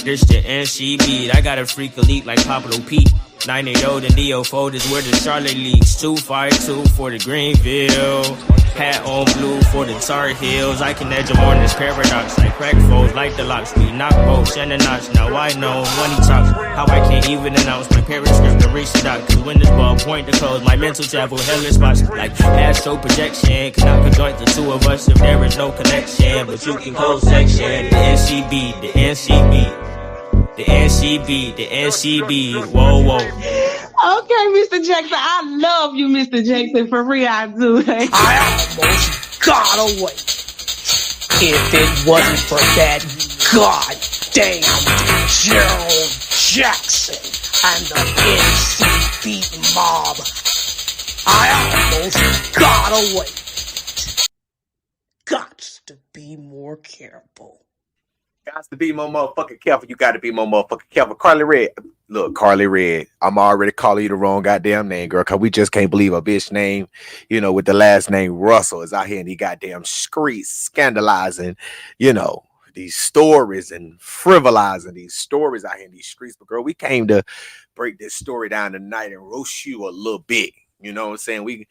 This the NCB. I got a freak elite like Pablo Pete. 980 and Neo folders where the Charlotte leaks. 252 for the Greenville. Hat on blue for the Tar Heels. I can edge them on this paradox like crack foes, like the locks. We knock bolts and the notch. Now I know when he talks how I can't even announce my parents' script to reach the dock. Cause when this ball point to close, my mental travel hellish spots like astro projection. Cannot conjoint the two of us if there is no connection. But you can close section. The NCB, the NCB. The NCB, the NCB, whoa, whoa. Okay, Mr. Jackson, I love you, Mr. Jackson, for real, I do. I almost got away. If it wasn't for that goddamn Gerald Jackson and the NCB mob, I almost got away. Gots to be more careful. Got to be more motherfucking careful. You got to be more motherfucking careful. Carlee Red. Look, Carlee Red. I'm already calling you the wrong goddamn name, girl, because we just can't believe a bitch name, you know, with the last name Russell is out here in the goddamn streets scandalizing, you know, these stories and frivolizing these stories out here in these streets. But, girl, we came to break this story down tonight and roast you a little bit. You know what I'm saying? We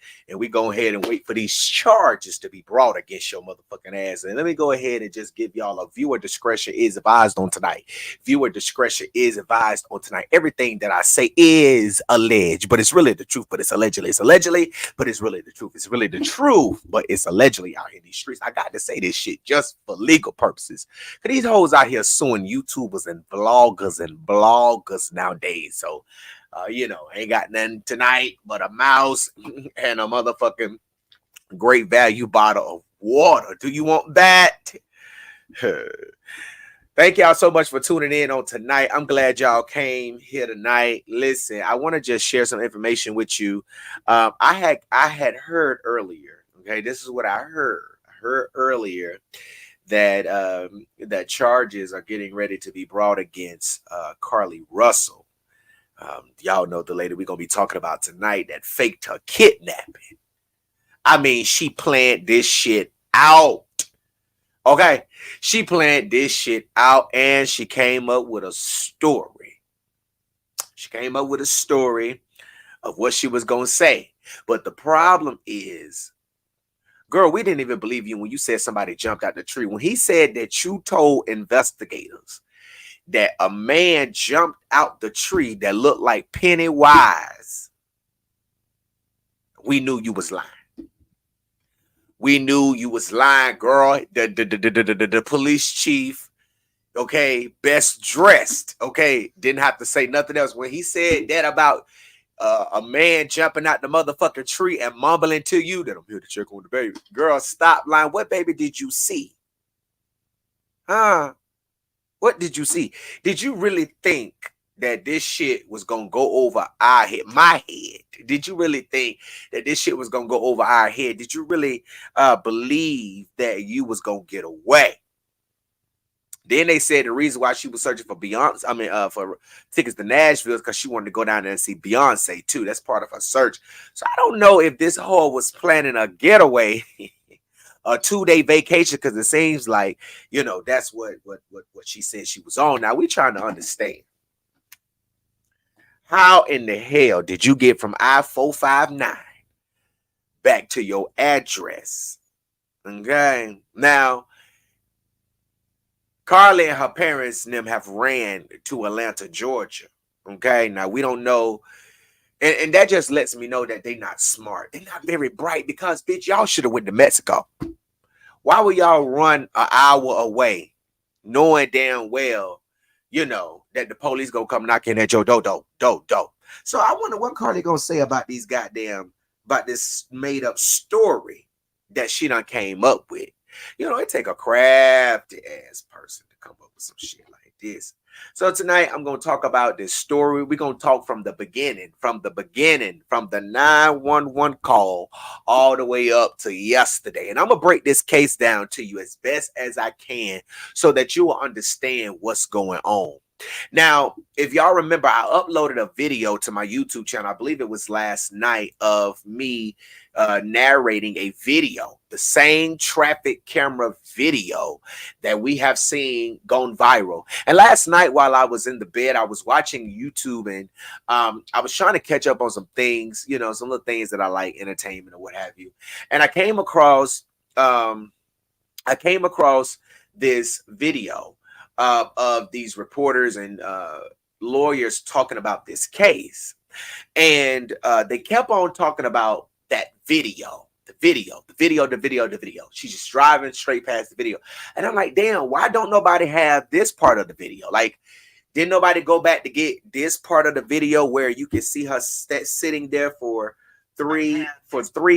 go ahead and wait for these charges to be brought against your motherfucking ass. And let me go ahead and just give y'all a viewer discretion is advised on tonight. Viewer discretion is advised on tonight. Everything that I say is alleged, but it's really the truth, but it's allegedly. It's allegedly, but it's really the truth. It's really the truth, but it's allegedly out here in these streets. I got to say this shit just for legal purposes. Because these hoes out here suing YouTubers and bloggers nowadays. So, you know, ain't got nothing tonight but a mouse and a motherfucking great value bottle of water. Do you want that? Thank y'all so much for tuning in on tonight. I'm glad y'all came here tonight. Listen, I want to just share some information with you. I had heard earlier. Okay, this is what I heard. I heard earlier that that charges are getting ready to be brought against Carlee Russell. Y'all know the lady we're going to be talking about tonight that faked her kidnapping. I mean, she planned this shit out. Okay? She planned this shit out and she came up with a story. She came up with a story of what she was going to say. But the problem is, girl, we didn't even believe you when you said somebody jumped out the tree. When he said that you told investigators that a man jumped out the tree that looked like Pennywise, we knew you was lying. We knew you was lying, girl. The police chief, okay, best dressed, okay, didn't have to say nothing else. When he said that about a man jumping out the motherfucking tree and mumbling to you that I'm here to check on the baby. Girl, stop lying. What baby did you see? Huh? What did you see? Did you really think that this shit was going to go over our head, my head? Did you really think that this shit was going to go over our head? Did you really believe that you was going to get away? Then they said the reason why she was searching for Beyonce, for tickets to Nashville is because she wanted to go down there and see Beyonce too. That's part of her search. So I don't know if this whore was planning a getaway, a 2-day vacation, because it seems like, you know, that's what she said she was on. Now we trying to understand, how in the hell did you get from I-459 back to your address? Okay, now Carlee and her parents and them have ran to Atlanta, Georgia. Okay, now we don't know. And that just lets me know that they're not smart. They're not very bright because, bitch, y'all should have went to Mexico. Why would y'all run an hour away knowing damn well, you know, that the police gonna come knocking at your door? So I wonder what Carlee gonna say about these about this made up story that she done came up with. You know, it take a crafty ass person to come up with some shit like this. So tonight I'm going to talk about this story. We're going to talk from the beginning, from the 911 call all the way up to yesterday. And I'm going to break this case down to you as best as I can so that you will understand what's going on. Now, if y'all remember, I uploaded a video to my YouTube channel. I believe it was last night of me narrating a video, the same traffic camera video that we have seen gone viral. And last night while I was in the bed, I was watching YouTube, and I was trying to catch up on some things, you know, some little things that I like, entertainment or what have you. And I came across this video of these reporters and lawyers talking about this case. And they kept on talking about that video, the video. She's just driving straight past the video. And I'm like, damn, why don't nobody have this part of the video? Like, didn't nobody go back to get this part of the video where you can see her sitting there for 3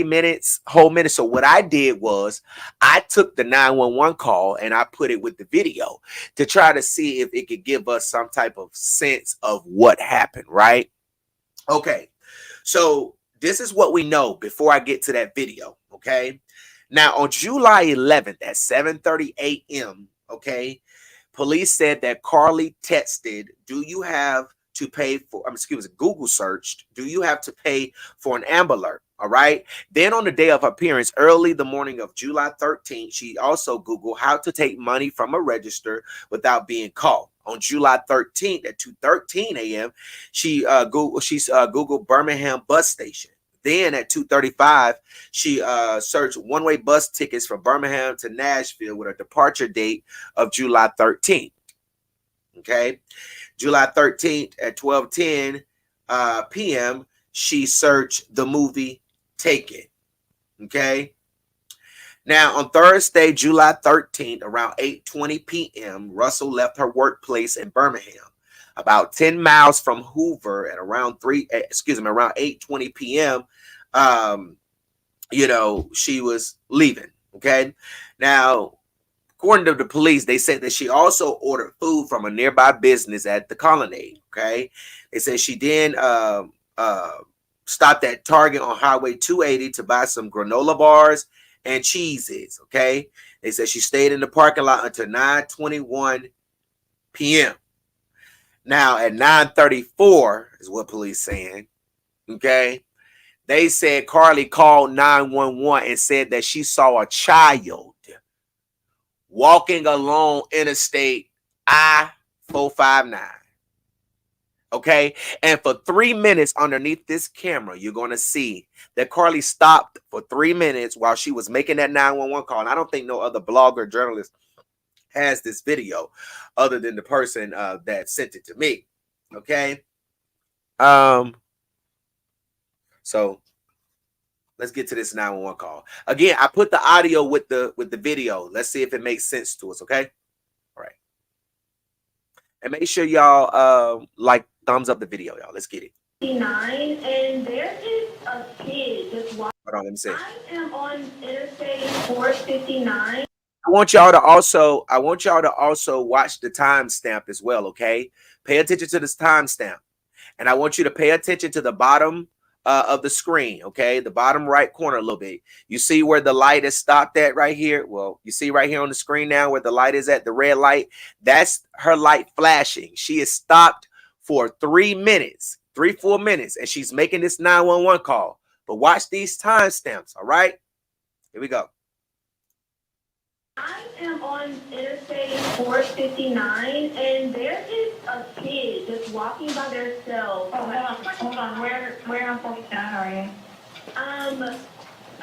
minutes, whole minute? So what I did was I took the 911 call and I put it with the video to try to see if it could give us some type of sense of what happened, right? Okay, so this is what we know before I get to that video, okay? Now, on July 11th at 7:30 a.m., okay, police said that Carlee texted, do you have to pay for, Google searched, do you have to pay for an Amber Alert? All right. Then on the day of her appearance, early the morning of July 13th, she also Googled how to take money from a register without being caught. On July 13th at 2:13 a.m., she Googled Birmingham bus station. Then at 2:35, she searched one-way bus tickets from Birmingham to Nashville with a departure date of July 13th. Okay. July 13th at 12:10 p.m., she searched the movie Take It. Okay. Now, on Thursday, July 13th, around 8:20 p.m., Russell left her workplace in Birmingham, about 10 miles from Hoover, at around 8:20 p.m. She was leaving. Okay. Now, according to the police, they said that she also ordered food from a nearby business at the Colonnade. Okay. They said she then stopped at Target on Highway 280 to buy some granola bars and cheeses. Okay. They said she stayed in the parking lot until 9:21 p.m. Now at 9:34 is what police saying. Okay. They said Carlee called 911 and said that she saw a child walking along Interstate I-459. Okay. And for 3 minutes underneath this camera, you're going to see that Carlee stopped for 3 minutes while she was making that 911 call. And I don't think no other blogger, journalist has this video other than the person that sent it to me. Okay. So let's get to this 911 call. Again, I put the audio with the video. Let's see if it makes sense to us. Okay. All right. And make sure y'all like, thumbs up the video, y'all. Let's get it. 9, and there is a kid just walking. Hold on, let me see. I am on Interstate 459. I want y'all to also watch the timestamp as well. Okay. Pay attention to this timestamp. And I want you to pay attention to the bottom of the screen. Okay. The bottom right corner a little bit. You see where the light is stopped at right here? Well, you see right here on the screen now where the light is at, the red light. That's her light flashing. She is stopped for 3 minutes, 3-4 minutes, and she's making this 911 call. But watch these timestamps. All right. Here we go. I am on Interstate 459, and there is a kid just walking by themselves. Oh, hold on. Where on 459 are you?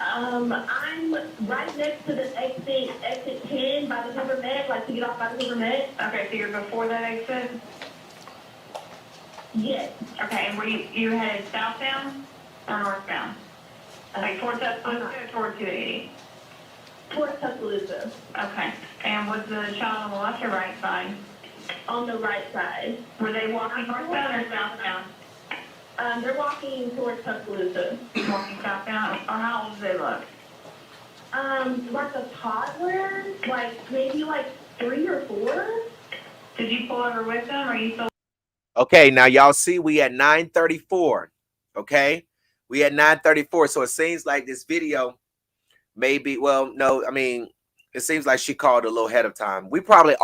I'm right next to the exit 10 by the Hoover Med, like to get off by the Hoover Med. Okay, so you're before that exit? Yes. Okay, and were you headed southbound or northbound? Like towards Tuscaloosa or towards 280? Towards Tuscaloosa. Okay. And was the child on the left or right side? On the right side. Were they walking northbound or southbound? They're walking towards Tuscaloosa. Walking southbound? Or how old do they look? Like a toddler, maybe 3 or 4. Did you pull over with them or you still? Okay, now y'all see we at 9:34. Okay, we at 9:34. So it seems like this video maybe, well, no, I mean, it seems like she called a little ahead of time. We probably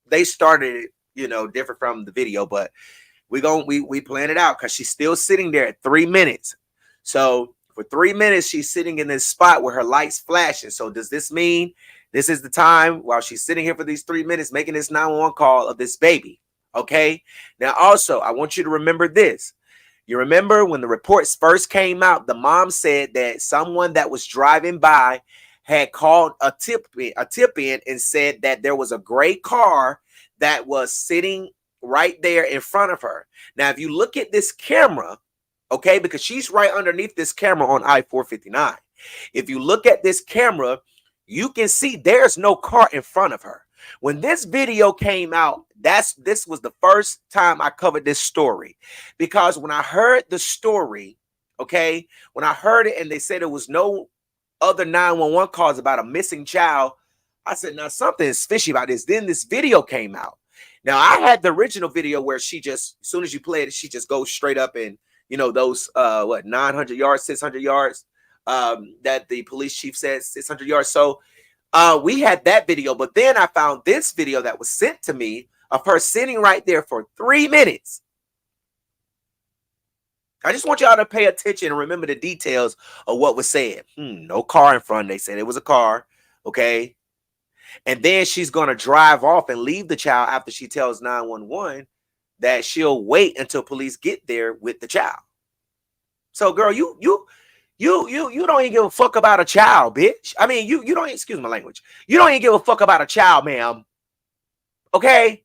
they started it, different from the video, but we plan it out because she's still sitting there at 3 minutes. So For 3 minutes, she's sitting in this spot where her lights flashing. So does this mean this is the time while she's sitting here for these 3 minutes making this 911 call of this baby? Okay. Now, also, I want you to remember this. You remember when the reports first came out, the mom said that someone that was driving by had called a tip in and said that there was a gray car that was sitting right there in front of her. Now, if you look at this camera, okay, because she's right underneath this camera on I-459. If you look at this camera, you can see there's no car in front of her. When this video came out, this was the first time I covered this story, because when I heard the story, okay, when I heard it and they said there was no other 911 calls about a missing child, I said, now something is fishy about this. Then this video came out. Now, I had the original video where she just, as soon as you play it, she just goes straight up and, you know, those, 900 yards, 600 yards, that the police chief said 600 yards. So we had that video, but then I found this video that was sent to me of her sitting right there for 3 minutes. I just want y'all to pay attention and remember the details of what was said. No car in front. They said it was a car. Okay. And then she's going to drive off and leave the child after she tells 911 that she'll wait until police get there with the child. So, girl, you don't even give a fuck about a child, bitch. I mean, you don't, excuse my language. You don't even give a fuck about a child, ma'am. Okay?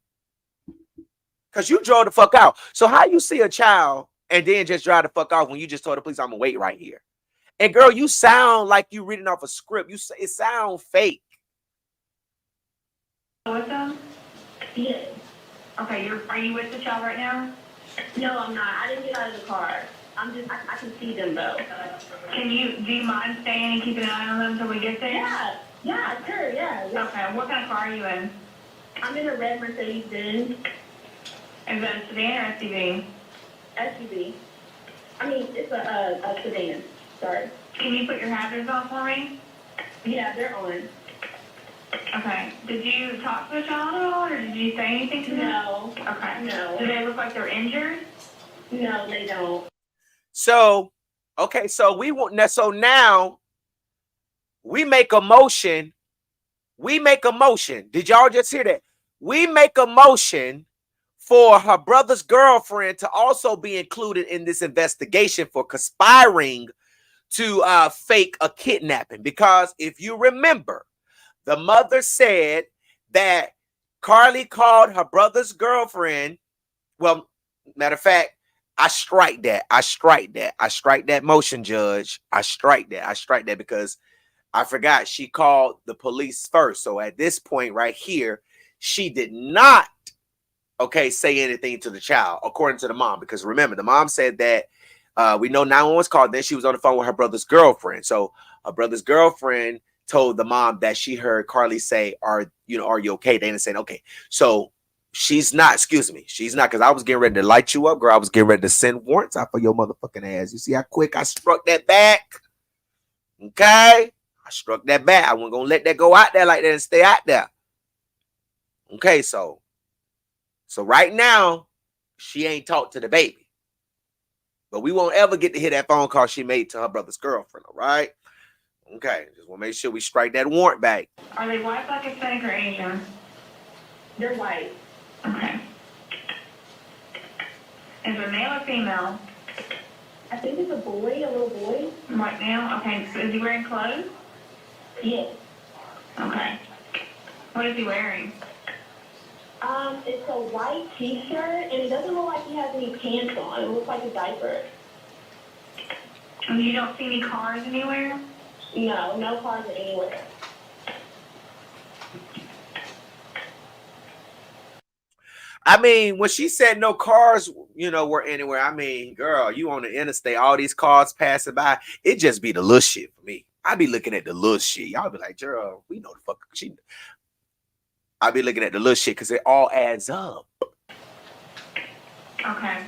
Because you drove the fuck out. So how you see a child and then just drive the fuck off when you just told the police I'm gonna wait right here? And girl, you sound like you reading off a script. It sound fake. With them? Yes. Okay, are you with the child right now? No, I'm not. I didn't get out of the car. I can see them though. Do you mind staying and keeping an eye on them until we get there? Yeah, sure, yeah. Okay, what kind of car are you in? I'm in a red Mercedes-Benz. Is that a sedan or SUV? SUV. I mean, it's a sedan. Sorry. Can you put your hazards on for me? Yeah, they're on. Okay. Did you talk to the child at all, or did you say anything to them? No. Okay. No. Do they look like they're injured? No, they don't. So, okay, so now we make a motion. We make a motion. Did y'all just hear that? We make a motion for her brother's girlfriend to also be included in this investigation for conspiring to fake a kidnapping. Because if you remember, the mother said that Carlee called her brother's girlfriend. Well, matter of fact, I strike that. I strike that motion, Judge. I strike that because I forgot she called the police first. So at this point right here, she did not, okay, say anything to the child, according to the mom. Because remember, the mom said that we know 911 was called. Then she was on the phone with her brother's girlfriend. So her brother's girlfriend told the mom that she heard Carlee say, are you okay? They didn't say, okay. So she's not, because I was getting ready to light you up, girl. I was getting ready to send warrants out for your motherfucking ass. You see how quick I struck that back? Okay? I struck that back. I wasn't going to let that go out there like that and stay out there. Okay, so right now, she ain't talked to the baby. But we won't ever get to hear that phone call she made to her brother's girlfriend, all right? Okay, just want to make sure we strike that warrant back. Are they white, black, Hispanic, or Asian? They're white. Okay. Is it male or female? I think it's a boy, a little boy. Right now? Okay, so is he wearing clothes? Yes. Okay. What is he wearing? It's a white t-shirt, and it doesn't look like he has any pants on. It looks like a diaper. And you don't see any cars anywhere? No cars anywhere. I mean, when she said no cars, were anywhere, I mean, girl, you on the interstate, all these cars passing by, it just be the little shit for me. I be looking at the little shit. Y'all be like, Gerald, we know the fuck she. I be looking at the little shit because it all adds up. Okay.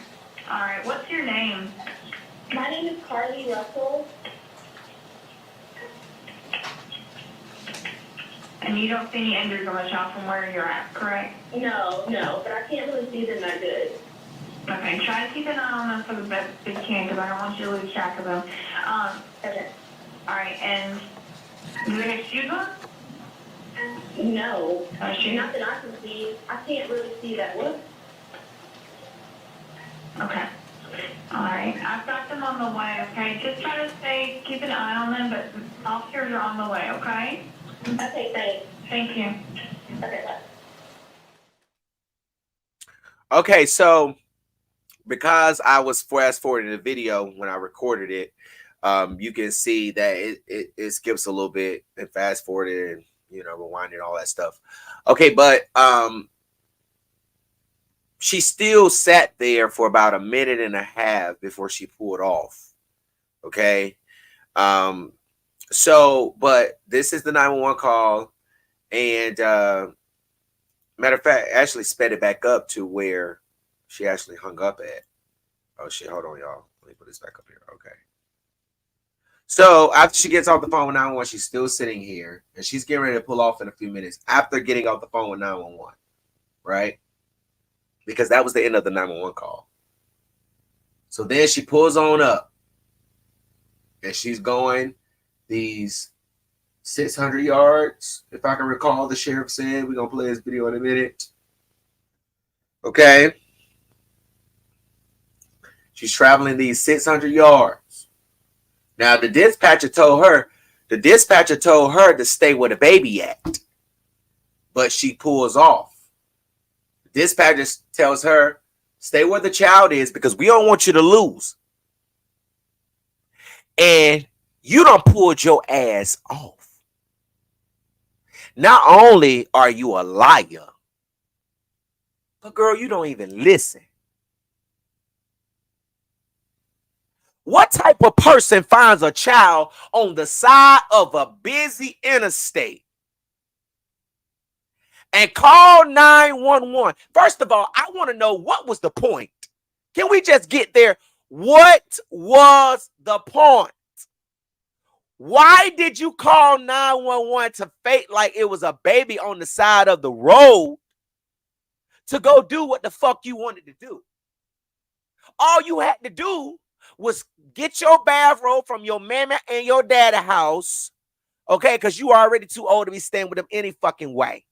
All right. What's your name? My name is Carlee Russell. And you don't see any injuries on the child from where you're at, correct? No, but I can't really see them that good. Okay, try to keep an eye on them for the best that you can, because I don't want you to lose track of them. Okay. All right, and do they have shoes on? No. Shoes? Not that I can see. I can't really see that. What? Okay. All right, I've got them on the way, okay? Just try to keep an eye on them, but officers are on the way, okay? Okay, thanks. Thank you. Okay, bye. Okay, so because I was fast forwarding the video when I recorded it, you can see that it skips a little bit and fast forwarded and, you know, rewinding all that stuff. Okay, but she still sat there for about a minute and a half before she pulled off. Okay. So, but this is the 911 call, and matter of fact, actually sped it back up to where she actually hung up at. Oh shit, hold on, y'all. Let me put this back up here. Okay. So after she gets off the phone with 911, she's still sitting here, and she's getting ready to pull off in a few minutes after getting off the phone with 911, right? Because that was the end of the 911 call. So then she pulls on up, and she's going these 600 yards, if I can recall. The sheriff said we're gonna play this video in a minute. Okay. She's traveling these 600 yards. Now the dispatcher told her to stay where the baby at, but she pulls off. The dispatcher tells her, stay where the child is because we don't want you to lose. And you done pulled your ass off. Not only are you a liar, but girl, you don't even listen. What type of person finds a child on the side of a busy interstate and call 911? First of all, I want to know, what was the point? Can we just get there? What was the point? Why did you call 911 to fake like it was a baby on the side of the road to go do what the fuck you wanted to do? All you had to do was get your bathrobe from your mama and your daddy house, okay? Because you are already too old to be staying with them any fucking way.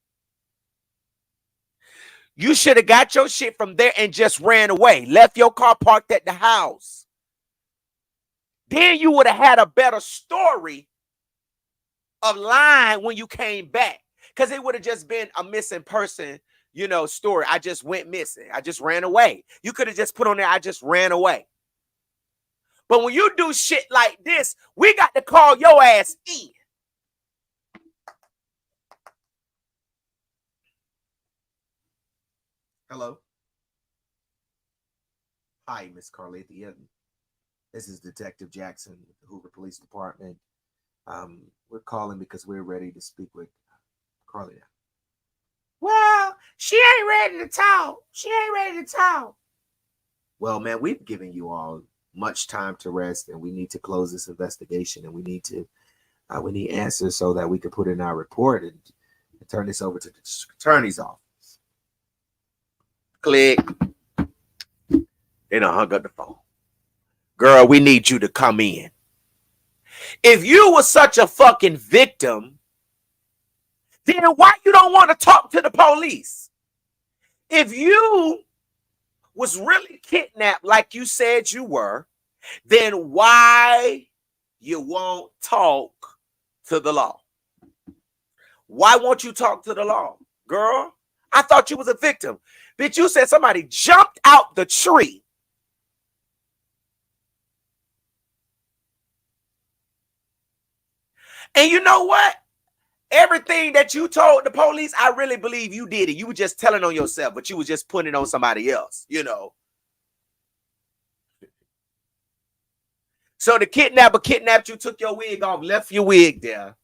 You should have got your shit from there and just ran away. Left your car parked at the house. Then you would have had a better story of lying when you came back. Because it would have just been a missing person, you know, story. I just went missing. I just ran away. You could have just put on there, I just ran away. But when you do shit like this, we got to call your ass in. Hello. Hi, Miss Carlee. This is Detective Jackson with the Hoover Police Department. We're calling because we're ready to speak with Carlee. Well, she ain't ready to talk. She ain't ready to talk. Well, man, we've given you all much time to rest, and we need to close this investigation, and we need answers so that we can put in our report and turn this over to the attorney's office. Click. They done hung up the phone. Girl, we need you to come in. If you were such a fucking victim, then why you don't want to talk to the police? If you was really kidnapped like you said you were, then why you won't talk to the law? Why won't you talk to the law? Girl, I thought you was a victim. Bitch, you said somebody jumped out the tree. And you know what? Everything that you told the police, I really believe you did it. You were just telling on yourself, but you were just putting it on somebody else, you know. So the kidnapper kidnapped you, took your wig off, left your wig there.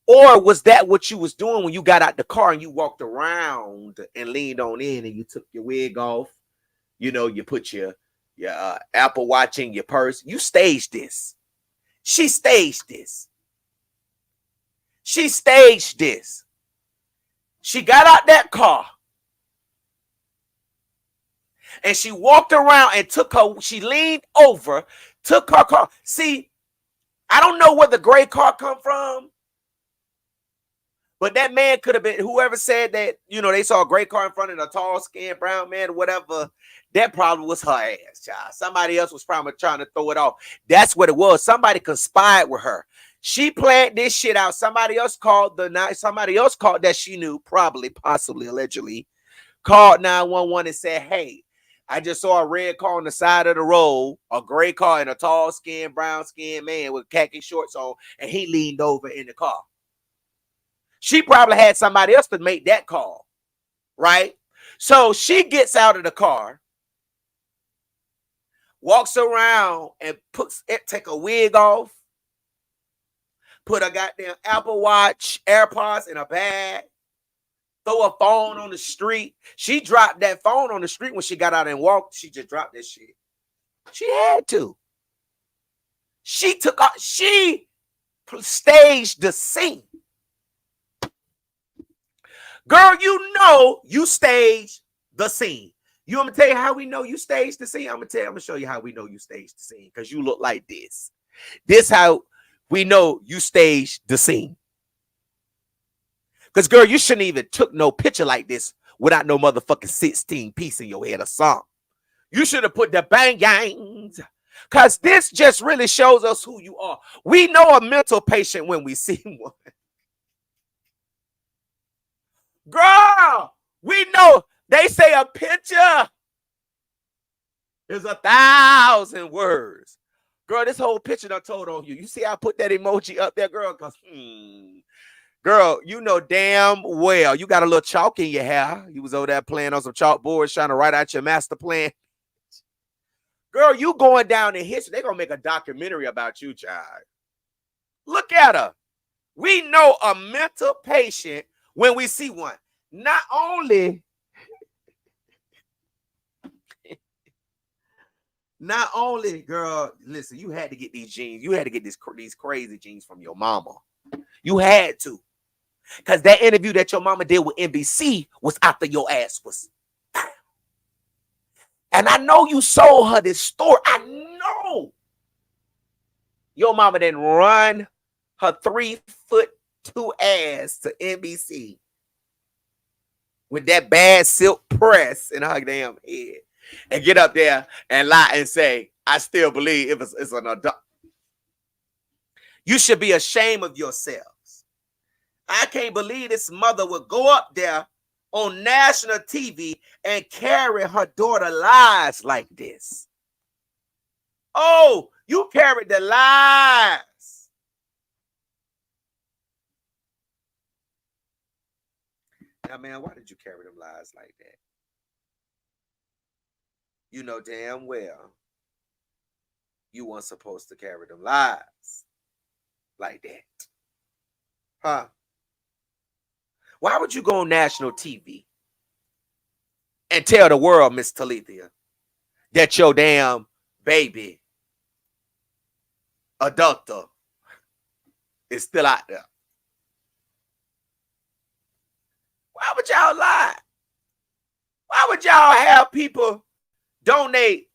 Or was that what you was doing when you got out the car and you walked around and leaned on in and you took your wig off? You know, you put your Apple Watch in your purse. You staged this. She staged this. She staged this. She got out that car. And she walked around and she leaned over, took her car. See, I don't know where the gray car come from, but that man could have been, whoever said that, they saw a gray car in front of a tall skinned brown man or whatever. That probably was her ass, child. Somebody else was probably trying to throw it off. That's what it was. Somebody conspired with her. She planned this shit out. Somebody else called that she knew, probably, possibly, allegedly, called 911 and said, hey, I just saw a red car on the side of the road, a gray car, and a tall skinned, brown skinned man with khaki shorts on, and he leaned over in the car. She probably had somebody else to make that call, right? So she gets out of the car, walks around and take a wig off, put a goddamn Apple Watch, AirPods in a bag, throw a phone on the street. She dropped that phone on the street when she got out and walked. She just dropped that shit. She had to. She staged the scene. Girl, you staged the scene. You want me to tell you how we know you staged the scene? I'm gonna show you how we know you staged the scene, because you look like this. This how we know you staged the scene. Because, girl, you shouldn't even took no picture like this without no motherfucking 16 piece in your head or something. You should have put the bang gangs. Because this just really shows us who you are. We know a mental patient when we see one. Girl, we know. They say a picture is 1,000 words. Girl, this whole picture done told on you. You see I put that emoji up there, girl? Because, girl, you know damn well you got a little chalk in your hair. You was over there playing on some chalkboards trying to write out your master plan. Girl, you going down in history. They're going to make a documentary about you, child. Look at her. We know a mental patient when we see one. Not only, girl, listen, you had to get these genes. You had to get these crazy genes from your mama. You had to. Because that interview that your mama did with NBC was after your ass was. And I know you sold her this story. I know. Your mama didn't run her 3'2" ass to NBC with that bad silk press in her damn head and get up there and lie and say, I still believe it's an adult. You should be ashamed of yourselves. I can't believe this mother would go up there on national TV and carry her daughter lies like this. Oh, you carried the lies. Now, man, why did you carry them lies like that? You know damn well you weren't supposed to carry them lies like that. Huh? Why would you go on national TV and tell the world, Miss Talithia, that your damn baby adulter is still out there? Why would y'all lie? Why would y'all have people donate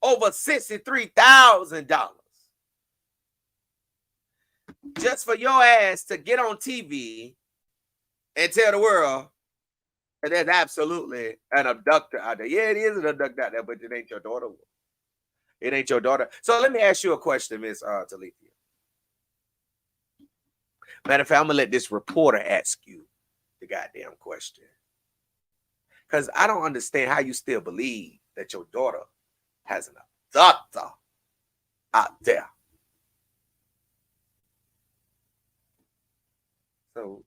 over $63,000 just for your ass to get on TV and tell the world that there's absolutely an abductor out there? Yeah, it is an abductor out there, but it ain't your daughter. It ain't your daughter. So let me ask you a question, Miss Talithia. Matter of fact, I'm going to let this reporter ask you the goddamn question. Because I don't understand how you still believe that your daughter has an abductor out there. So,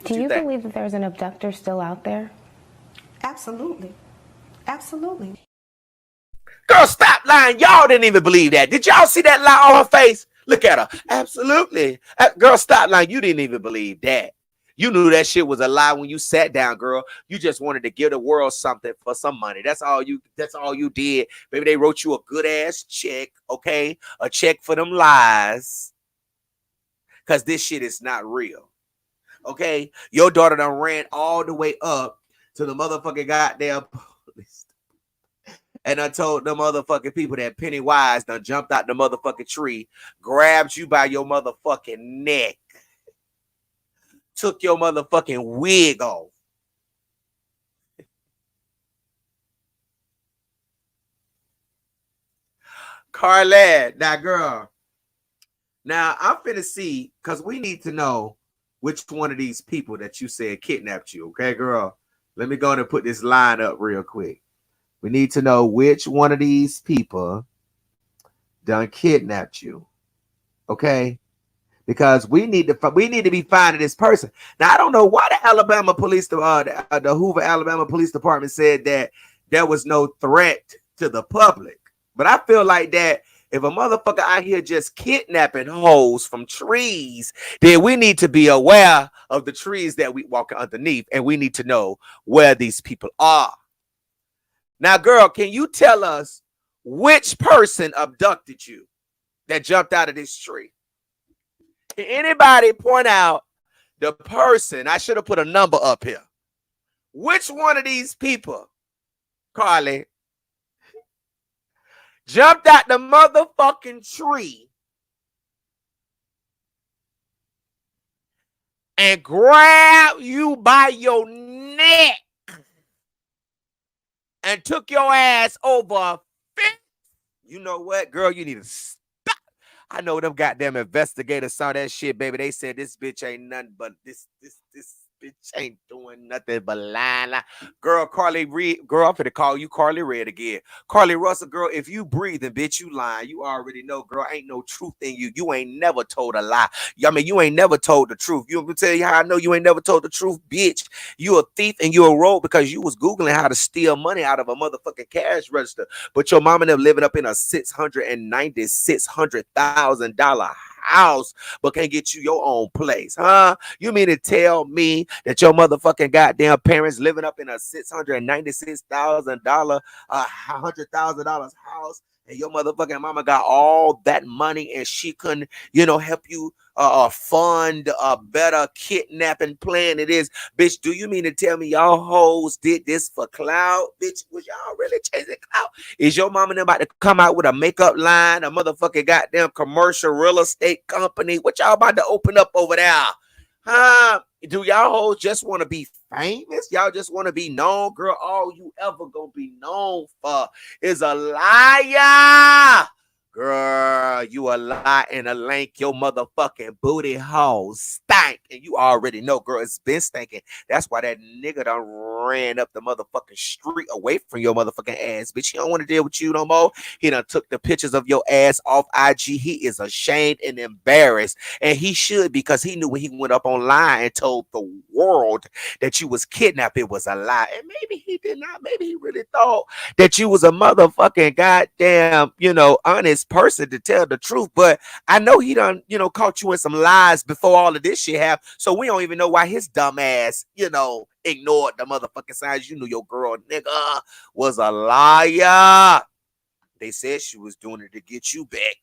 do you believe that there's an abductor still out there? Absolutely. Absolutely. Girl, stop lying. Y'all didn't even believe that. Did y'all see that lie on her face? Look at her. Absolutely. Girl, stop lying. You didn't even believe that. You knew that shit was a lie when you sat down, girl. You just wanted to give the world something for some money. That's all you did. Maybe they wrote you a good ass check, okay? A check for them lies. Because this shit is not real. Okay? Your daughter done ran all the way up to the motherfucking goddamn police. and I told the motherfucking people that Pennywise done jumped out the motherfucking tree, grabbed you by your motherfucking neck, took your motherfucking wig off. Carlee, now girl, now I'm finna see, because we need to know which one of these people that you said kidnapped you, okay, girl? Let me go and put this line up real quick. We need to know which one of these people done kidnapped you, okay? Because we need to be finding this person. Now I don't know why the Alabama police, the Hoover, Alabama Police Department said that there was no threat to the public. But I feel like that if a motherfucker out here just kidnapping hoes from trees, then we need to be aware of the trees that we walk underneath, and we need to know where these people are. Now, girl, can you tell us which person abducted you that jumped out of this tree? Can anybody point out the person? I should have put a number up here. Which one of these people, Carlee, jumped out the motherfucking tree and grabbed you by your neck and took your ass over a fence? You know what, girl? You need to stop. I know them goddamn investigators saw that shit, baby. They said this bitch ain't nothing but this bitch ain't doing nothing but lying. Girl, girl, I'm finna call you Carlee Red again. Carlee Russell, girl, if you breathing, bitch, you lying. You already know, girl, ain't no truth in you. You ain't never told a lie. I mean, you ain't never told the truth. You want me to tell you how I know you ain't never told the truth, bitch? You a thief and you a rogue because you was Googling how to steal money out of a motherfucking cash register. But your mama and them living up in a $600,000 house, but can't get you your own place, huh? You mean to tell me that your motherfucking goddamn parents living up in a $696,000, $100,000 house, and your motherfucking mama got all that money and she couldn't, help you fund a better kidnapping plan? It is, bitch. Do you mean to tell me y'all hoes did this for clout, bitch? Was y'all really chasing clout? Is your mama about to come out with a makeup line, a motherfucking goddamn commercial real estate company? What y'all about to open up over there? Huh? Do y'all hoes just want to be famous? Y'all just want to be known? Girl, all you ever gonna be known for is a liar. Girl, you a lie and a lank. Your motherfucking booty hole stank. And you already know, girl, it's been stinking. That's why that nigga done ran up the motherfucking street away from your motherfucking ass. Bitch, he don't want to deal with you no more. He done took the pictures of your ass off IG. He is ashamed and embarrassed. And he should, because he knew when he went up online and told the world that you was kidnapped, it was a lie. And maybe he did not. Maybe he really thought that you was a motherfucking goddamn, honest person to tell the truth. But I know he done, caught you in some lies before all of this shit happened. So we don't even know why his dumb ass, ignored the motherfucking signs. You knew your girl, nigga, was a liar. They said she was doing it to get you back.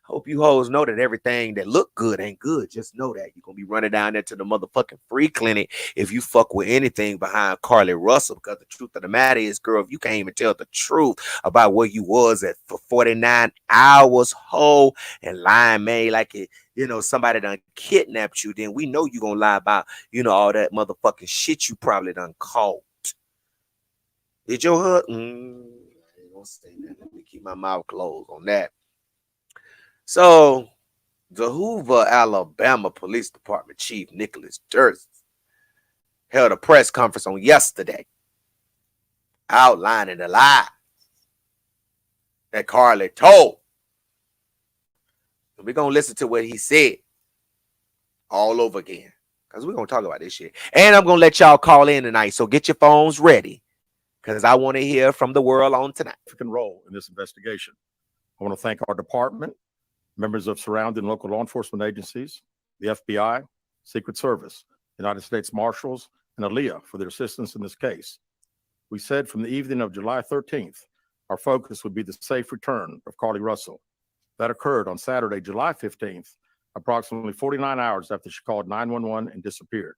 Hope you hoes know that everything that look good ain't good. Just know that you're going to be running down there to the motherfucking free clinic if you fuck with anything behind Carlee Russell. Because the truth of the matter is, girl, if you can't even tell the truth about where you was at for 49 hours whole and lying, man, like it, somebody done kidnapped you, then we know you going to lie about, all that motherfucking shit you probably done caught. Did your husband? I ain't going to say that. Let me keep my mouth closed on that. So, the Hoover, Alabama Police Department Chief Nicholas Durst held a press conference on yesterday outlining the lies that Carlee told. We're going to listen to what he said all over again because we're going to talk about this shit. And I'm going to let y'all call in tonight, so get your phones ready because I want to hear from the world on tonight. Role in this investigation. I want to thank our department, members of surrounding local law enforcement agencies, the FBI, Secret Service, United States Marshals, and ALEA for their assistance in this case. We said from the evening of July 13th, our focus would be the safe return of Carlee Russell. That occurred on Saturday, July 15th, approximately 49 hours after she called 911 and disappeared.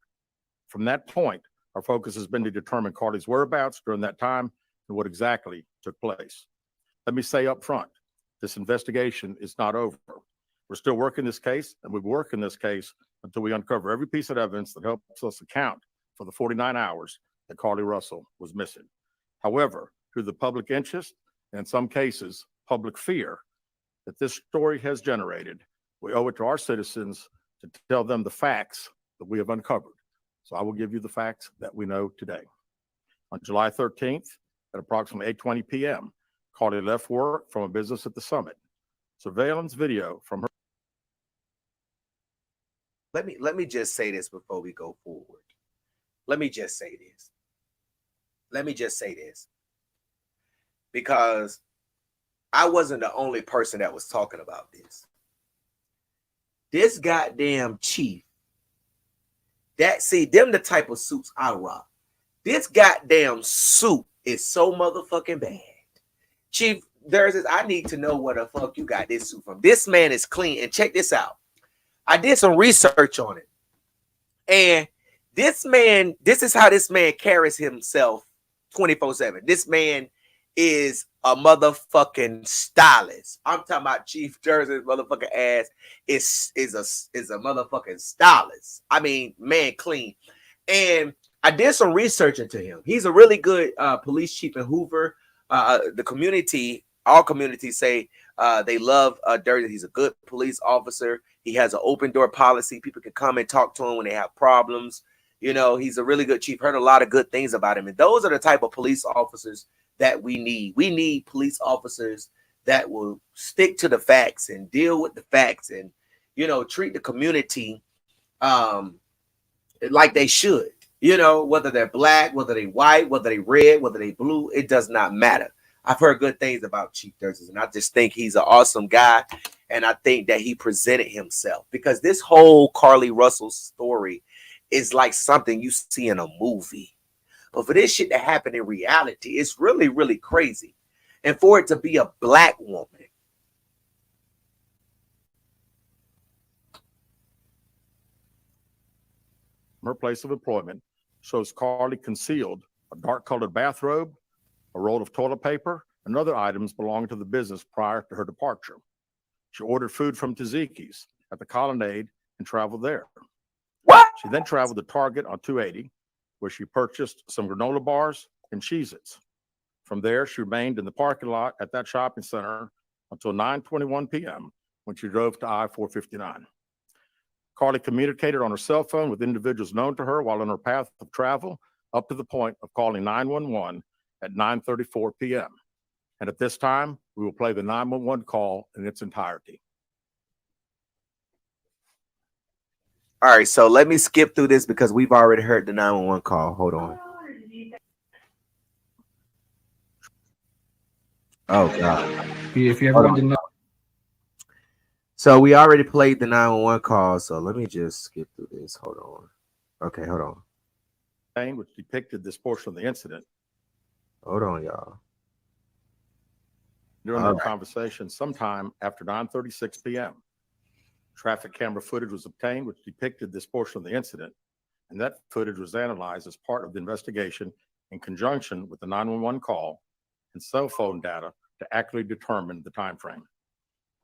From that point, our focus has been to determine Carlee's whereabouts during that time and what exactly took place. Let me say up front, this investigation is not over. We're still working this case, and we work in this case until we uncover every piece of evidence that helps us account for the 49 hours that Carlee Russell was missing. However, through the public interest, and in some cases, public fear that this story has generated, we owe it to our citizens to tell them the facts that we have uncovered. So I will give you the facts that we know today. On July 13th, at approximately 8:20 p.m., Carlee left work from a business at the Summit. Surveillance video from her. Let me just say this before we go forward. Let me just say this. Because I wasn't the only person that was talking about this. This goddamn chief, them the type of suits I rock. This goddamn suit is so motherfucking bad. Chief, I need to know where the fuck you got this suit from. This man is clean, and check this out. I did some research on it. And this is how this man carries himself 24/7. This man is a motherfucking stylist. I'm talking about Chief Jersey's motherfucking ass is a motherfucking stylist. I mean, man, clean. And I did some research into him. He's a really good police chief in Hoover. The community, all communities say they love Jersey. He's a good police officer. He has an open door policy. People can come and talk to him when they have problems. You know, he's a really good chief. Heard a lot of good things about him. And those are the type of police officers that we need. We need police officers that will stick to the facts and deal with the facts and, you know, treat the community like they should. You know, whether they're black, whether they white, whether they red, whether they blue, it does not matter. I've heard good things about Chief Jersey, and I just think he's an awesome guy. And I think that he presented himself, because this whole Carlee Russell story is like something you see in a movie. But for this shit to happen in reality, it's really, really crazy. And for it to be a black woman. Her place of employment shows Carlee concealed a dark-colored bathrobe, a roll of toilet paper, and other items belonging to the business prior to her departure. She ordered food from Tzatziki's at the Colonnade and traveled there. What? She then traveled to Target on 280, where she purchased some granola bars and Cheez-Its. From there, she remained in the parking lot at that shopping center until 9:21 p.m. when she drove to I-459. Carlee communicated on her cell phone with individuals known to her while on her path of travel, up to the point of calling 911 at 9:34 p.m. And at this time, we will play the 911 call in its entirety. All right, so let me skip through this because we've already heard the 911 call. Hold on. Oh, God. If you ever wanted to know. So we already played the 911 call, so let me just skip through this. Hold on. Okay, hold on. Which depicted this portion of the incident. Hold on, y'all. During that conversation, sometime after 9:36 p.m., traffic camera footage was obtained, which depicted this portion of the incident, and that footage was analyzed as part of the investigation in conjunction with the 911 call and cell phone data to accurately determine the time frame.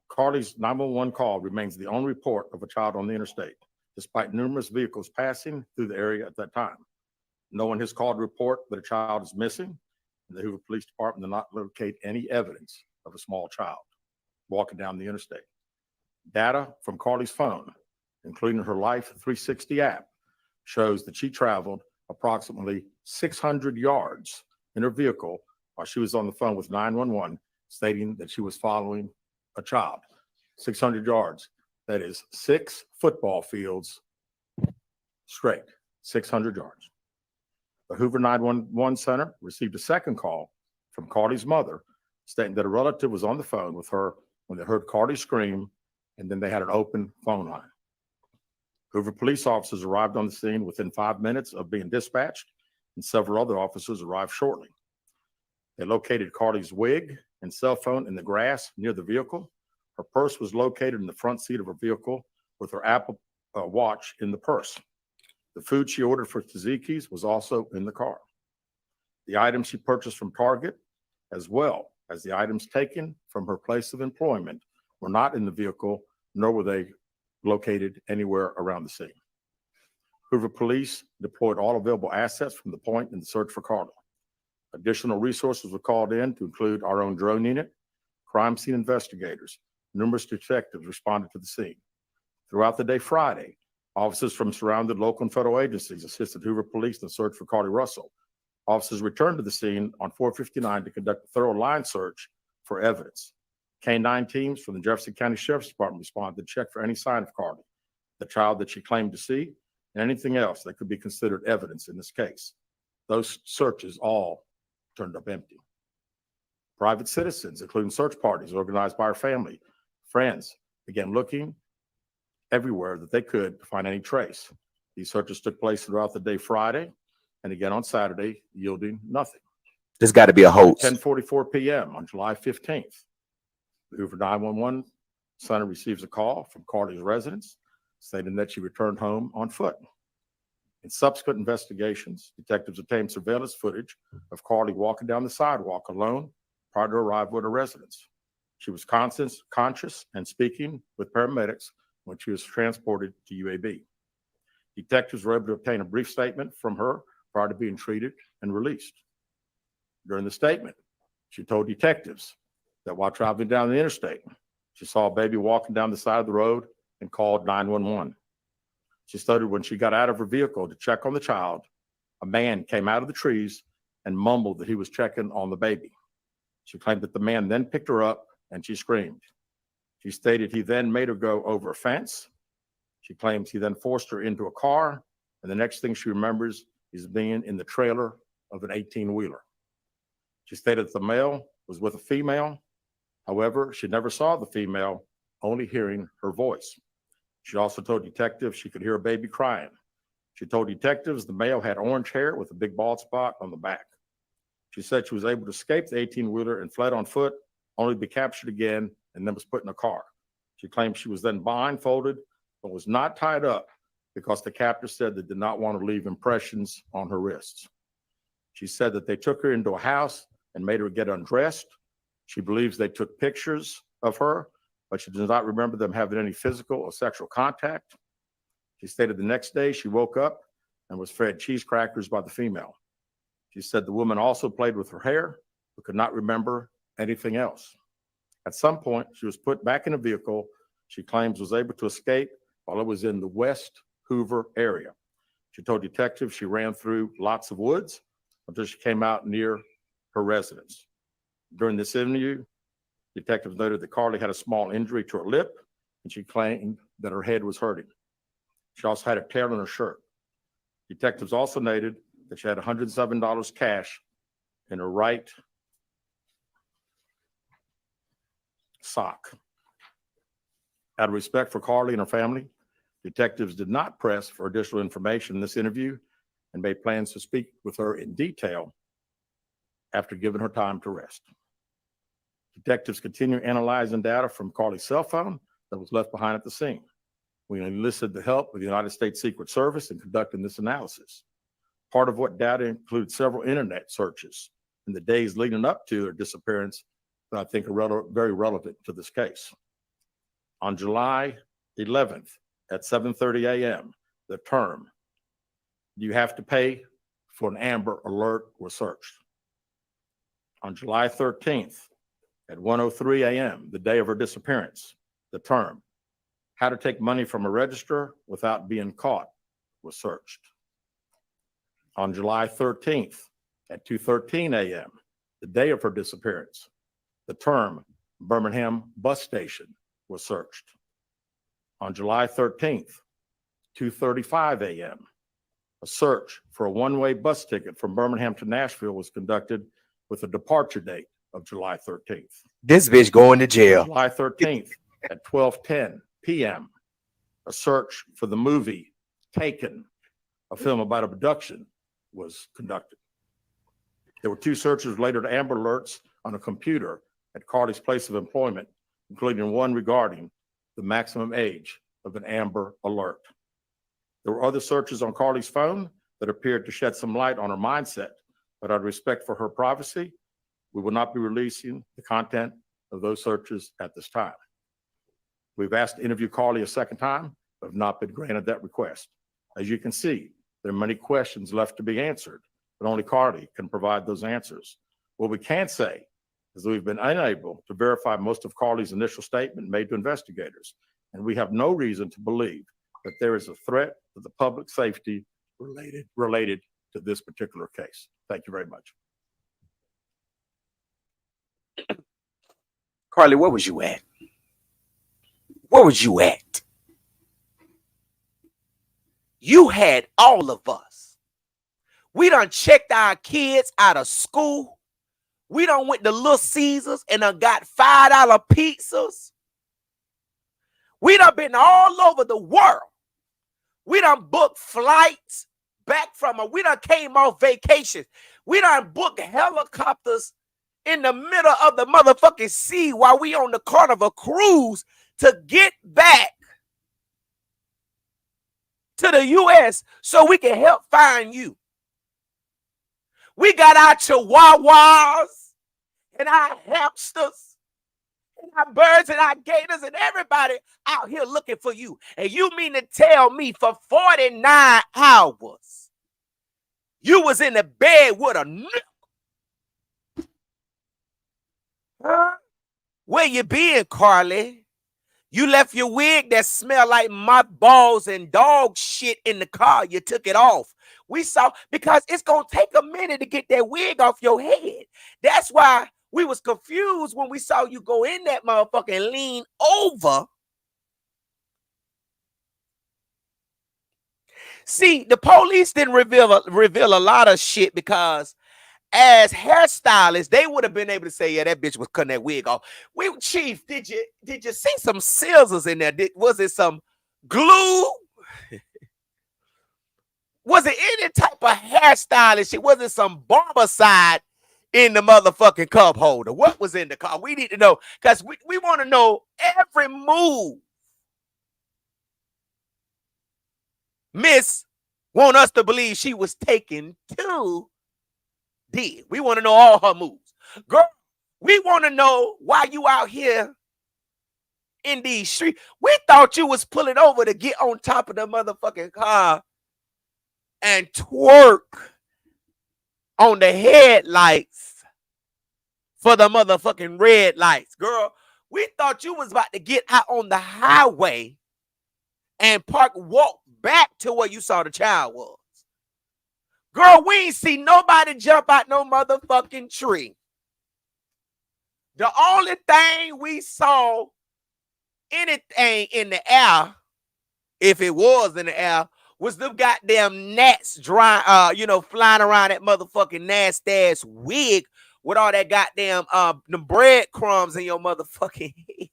Carlee's 911 call remains the only report of a child on the interstate, despite numerous vehicles passing through the area at that time. No one has called to report that a child is missing, and the Hoover Police Department did not locate any evidence of a small child walking down the interstate. Data from Carlee's phone, including her Life 360 app, shows that she traveled approximately 600 yards in her vehicle while she was on the phone with 911, stating that she was following a child. 600 yards. That is 6 football fields straight, 600 yards. The Hoover 911 Center received a second call from Carlee's mother, stating that a relative was on the phone with her when they heard Carlee scream, and then they had an open phone line. Hoover police officers arrived on the scene within 5 minutes of being dispatched, and several other officers arrived shortly. They located Carlee's wig and cell phone in the grass near the vehicle. Her purse was located in the front seat of her vehicle with her Apple Watch in the purse. The food she ordered for Tzatziki's was also in the car. the items she purchased from Target, as well as the items taken from her place of employment, were not in the vehicle, nor were they located anywhere around the scene. Hoover Police deployed all available assets from the point in the search for Carlee. Additional resources were called in to include our own drone unit, crime scene investigators. Numerous detectives responded to the scene. Throughout the day Friday, officers from surrounding local and federal agencies assisted Hoover Police in the search for Carlee Russell. Officers returned to the scene on 459 to conduct a thorough line search for evidence. K-9 teams from the Jefferson County Sheriff's Department responded to check for any sign of Carlee, the child that she claimed to see, and anything else that could be considered evidence in this case. Those searches all turned up empty. Private citizens, including search parties organized by our family, friends, began looking everywhere that they could to find any trace. These searches took place throughout the day Friday and again on Saturday, yielding nothing. There's got to be a hoax. 10:44 p.m. on July 15th, the Hoover 911 center receives a call from Carlee's residence stating that she returned home on foot. In subsequent investigations, detectives obtained surveillance footage of Carlee walking down the sidewalk alone prior to arrival at her residence. She was conscious and speaking with paramedics when she was transported to UAB. Detectives were able to obtain a brief statement from her prior to being treated and released. During the statement, she told detectives that while traveling down the interstate, she saw a baby walking down the side of the road and called 911. She stated when she got out of her vehicle to check on the child, a man came out of the trees and mumbled that he was checking on the baby. She claimed that the man then picked her up and she screamed. She stated he then made her go over a fence. She claims he then forced her into a car, and the next thing she remembers is being in the trailer of an 18-wheeler. She stated that the male was with a female. However, she never saw the female, only hearing her voice. She also told detectives she could hear a baby crying. She told detectives the male had orange hair with a big bald spot on the back. She said she was able to escape the 18-wheeler and fled on foot, only to be captured again and then was put in a car. She claimed she was then blindfolded, but was not tied up because the captor said they did not want to leave impressions on her wrists. She said that they took her into a house and made her get undressed. She believes they took pictures of her, but she does not remember them having any physical or sexual contact. She stated the next day she woke up and was fed cheese crackers by the female. She said the woman also played with her hair, but could not remember anything else. At some point, she was put back in a vehicle she claims was able to escape while it was in the West Hoover area. She told detectives she ran through lots of woods until she came out near her residence. During this interview, detectives noted that Carlee had a small injury to her lip, and she claimed that her head was hurting. She also had a tear in her shirt. Detectives also noted that she had $107 cash in her right sock. Out of respect for Carlee and her family, detectives did not press for additional information in this interview and made plans to speak with her in detail after giving her time to rest. Detectives continue analyzing data from Carlee's cell phone that was left behind at the scene. We enlisted the help of the United States Secret Service in conducting this analysis. Part of what data includes several internet searches in the days leading up to her disappearance that I think are very relevant to this case. On July 11th at 7:30 a.m., the term, "Do you have to pay for an Amber Alert?" was searched. On July 13th at 1:03 a.m., the day of her disappearance, the term, "How to take money from a register without being caught," was searched. On July 13th at 2:13 a.m., the day of her disappearance, the term Birmingham bus station was searched. On July 13th, 2:35 a.m., a search for a one-way bus ticket from Birmingham to Nashville was conducted with a departure date of July 13th. This bitch going to jail. July 13th at 12:10 p.m., a search for the movie Taken, a film about abduction, was conducted. There were two searches related to Amber Alerts on a computer at Carlee's place of employment, including one regarding the maximum age of an Amber Alert. There were other searches on Carlee's phone that appeared to shed some light on her mindset but out of respect for her privacy, we will not be releasing the content of those searches at this time. We've asked to interview Carlee a second time, but have not been granted that request. As you can see, there are many questions left to be answered, but only Carlee can provide those answers. What we can say is that we've been unable to verify most of Carlee's initial statement made to investigators, and we have no reason to believe that there is a threat to the public safety related to this particular case. Thank you very much. Carlee, where was you at? Where was you at? You had all of us. We done checked our kids out of school. We done went to Little Caesars and done got $5 pizzas. We done been all over the world. We done booked flights back from we done came off vacations. We done booked helicopters in the middle of the motherfucking sea while we on the Carnival cruise to get back to the U.S. so we can help find you. We got our chihuahuas and our hamsters and our birds and our gators and everybody out here looking for you. And you mean to tell me for 49 hours you was in the bed with a nigga? Huh? Where you been, Carlee? You left your wig that smelled like mothballs and dog shit in the car. You took it off. We saw, because it's going to take a minute to get that wig off your head. That's why we was confused when we saw you go in that motherfucker and lean over. See, the police didn't reveal a lot of shit because as hairstylists, they would have been able to say, yeah, that bitch was cutting that wig off. Chief, did you see some scissors in there? Was it some glue? Was it any type of hairstylist shit? Was it some barbicide in the motherfucking cup holder? What was in the car? We need to know, because we want to know every move Miss want us to believe she was taken to. Did. We want to know all her moves. Girl, we want to know why you out here in these streets. We thought you was pulling over to get on top of the motherfucking car and twerk on the headlights for the motherfucking red lights. Girl, we thought you was about to get out on the highway and walk back to where you saw the child was. Girl, we ain't see nobody jump out no motherfucking tree. The only thing we saw, anything in the air, if it was in the air, was the goddamn gnats flying around that motherfucking nasty ass wig with all that goddamn the breadcrumbs in your motherfucking head.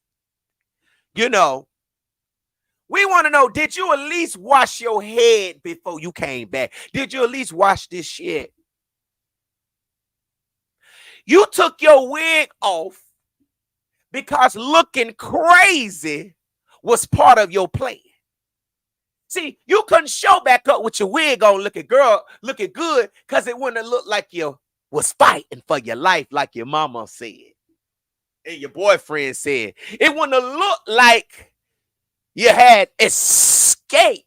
You know. We want to know, did you at least wash your head before you came back? Did you at least wash this shit? You took your wig off because looking crazy was part of your plan. See, you couldn't show back up with your wig on looking good because it wouldn't have looked like you was fighting for your life like your mama said and your boyfriend said. It wouldn't have looked like you had escaped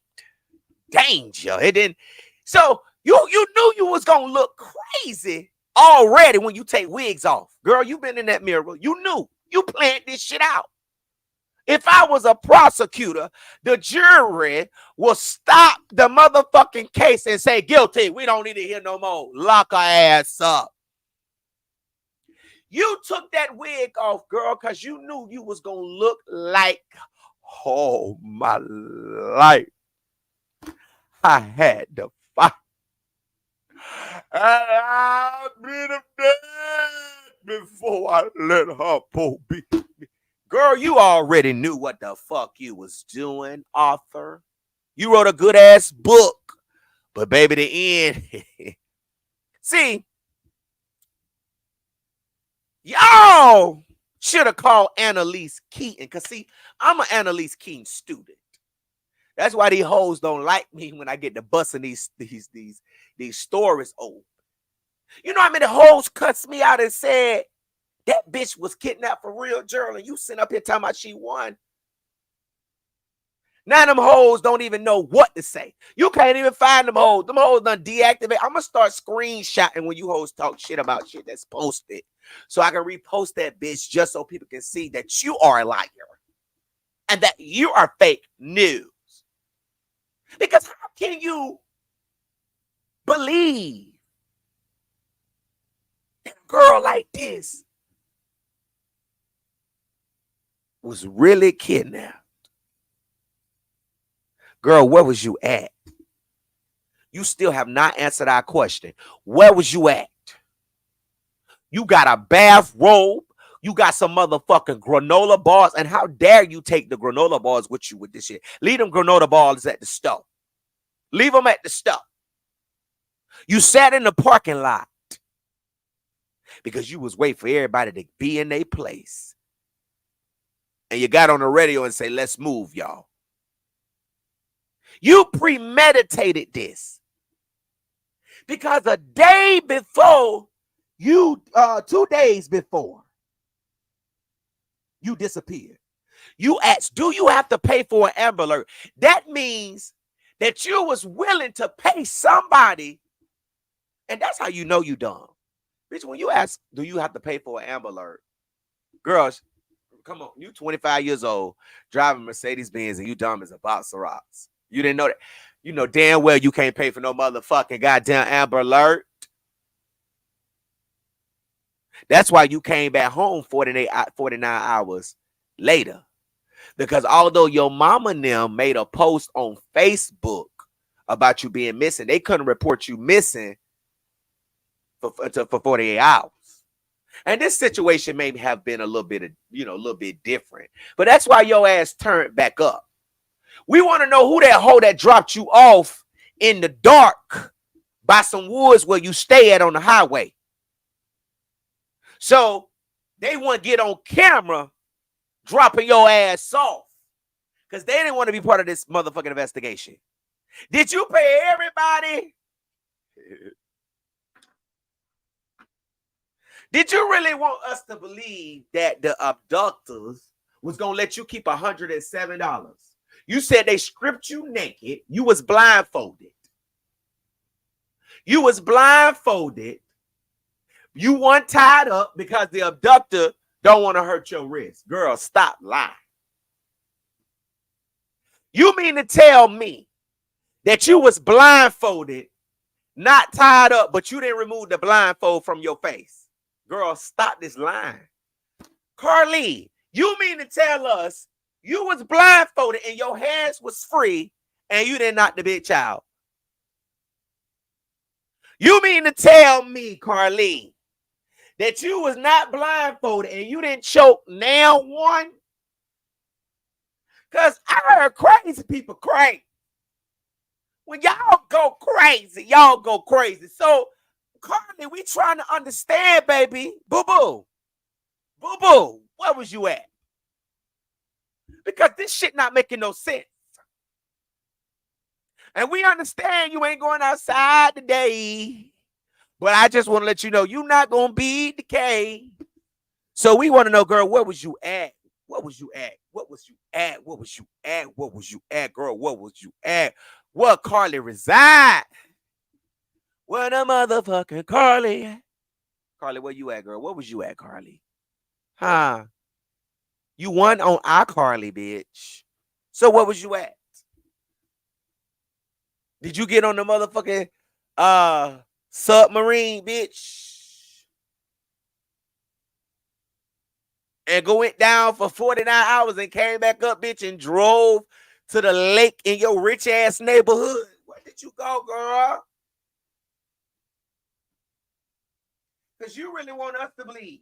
danger. It didn't. So you knew you was gonna look crazy already when you take wigs off. Girl, you been in that mirror. You knew. You planned this shit out. If I was a prosecutor, the jury will stop the motherfucking case and say, guilty. We don't need to hear no more. Lock her ass up. You took that wig off, girl, because you knew you was gonna look like, oh, my life, I had to fight. And I've been dead before I let her beat me. Girl, you already knew what the fuck you was doing, author. You wrote a good-ass book. But, baby, the end. See, y'all should have called Annalise Keaton. Because, see, I'm an Annalise Keaton student. That's why these hoes don't like me when I get to busting these stories open. You know how many hoes cussed me out and said that bitch was kidnapped for real, Gerald, and you sitting up here talking about she won? Now them hoes don't even know what to say. You can't even find them hoes. Them hoes done deactivate. I'm gonna start screenshotting when you hoes talk shit about shit that's posted, so I can repost that bitch just so people can see that you are a liar and that you are fake news. Because how can you believe that a girl like this was really kidnapped? Girl, where was you at? You still have not answered our question. Where was you at? You got a bathrobe. You got some motherfucking granola bars. And how dare you take the granola bars with you with this shit? Leave them granola bars at the stove. Leave them at the stove. You sat in the parking lot because you was waiting for everybody to be in their place. And you got on the radio and say, let's move, y'all. You premeditated this because a day before you, 2 days before you disappeared, you asked, do you have to pay for an Amber Alert? That means that you was willing to pay somebody, and that's how you know you dumb. Bitch, when you ask, do you have to pay for an Amber Alert? Girls, come on, you 25 years old, driving Mercedes-Benz, and you dumb as a box of rocks. You didn't know that. You know damn well you can't pay for no motherfucking goddamn Amber Alert. That's why you came back home 49 hours later. Because although your mama and them made a post on Facebook about you being missing, they couldn't report you missing for 48 hours. And this situation may have been a little bit different. But that's why your ass turned back up. We want to know who that hoe that dropped you off in the dark by some woods where you stay at on the highway. So they want to get on camera dropping your ass off because they didn't want to be part of this motherfucking investigation. Did you pay everybody? Did you really want us to believe that the abductors was going to let you keep $107? You said they stripped you naked. You was blindfolded. You was blindfolded. You weren't tied up because the abductor don't want to hurt your wrist. Girl, stop lying. You mean to tell me that you was blindfolded, not tied up, but you didn't remove the blindfold from your face? Girl, stop this lying. Carlee, you mean to tell us you was blindfolded and your hands was free and you didn't knock the bitch out? You mean to tell me, Carlee, that you was not blindfolded and you didn't choke nail one? Because I heard crazy people crazy. When y'all go crazy, y'all go crazy. So, Carlee, we trying to understand, baby. Boo-boo. Boo-boo. Where was you at? Because this shit not making no sense. And we understand you ain't going outside today. But I just want to let you know you're not going to be decayed. So we want to know, girl, where was you at? What was you at? What was you at? What was you at? What was you at, girl? What was you at? Where Carlee reside? Where the motherfucking Carlee at? Carlee, where you at, girl? What was you at, Carlee? Huh? You won on our Carlee, bitch. So what was you at? Did you get on the motherfucking submarine, bitch? And go went down for 49 hours and came back up, bitch, and drove to the lake in your rich ass neighborhood? Where did you go, girl? Because you really want us to believe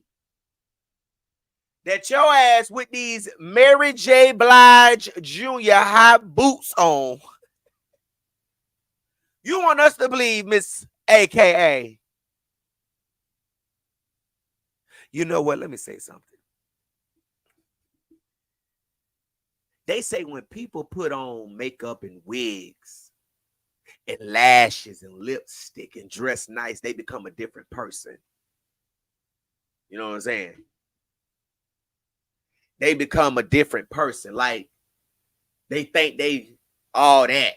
that your ass with these Mary J. Blige Jr. high boots on, you want us to believe, Miss AKA. You know what? Let me say something. They say when people put on makeup and wigs, and lashes and lipstick and dress nice, they become a different person. You know what I'm saying? They become a different person. Like, they think they all that.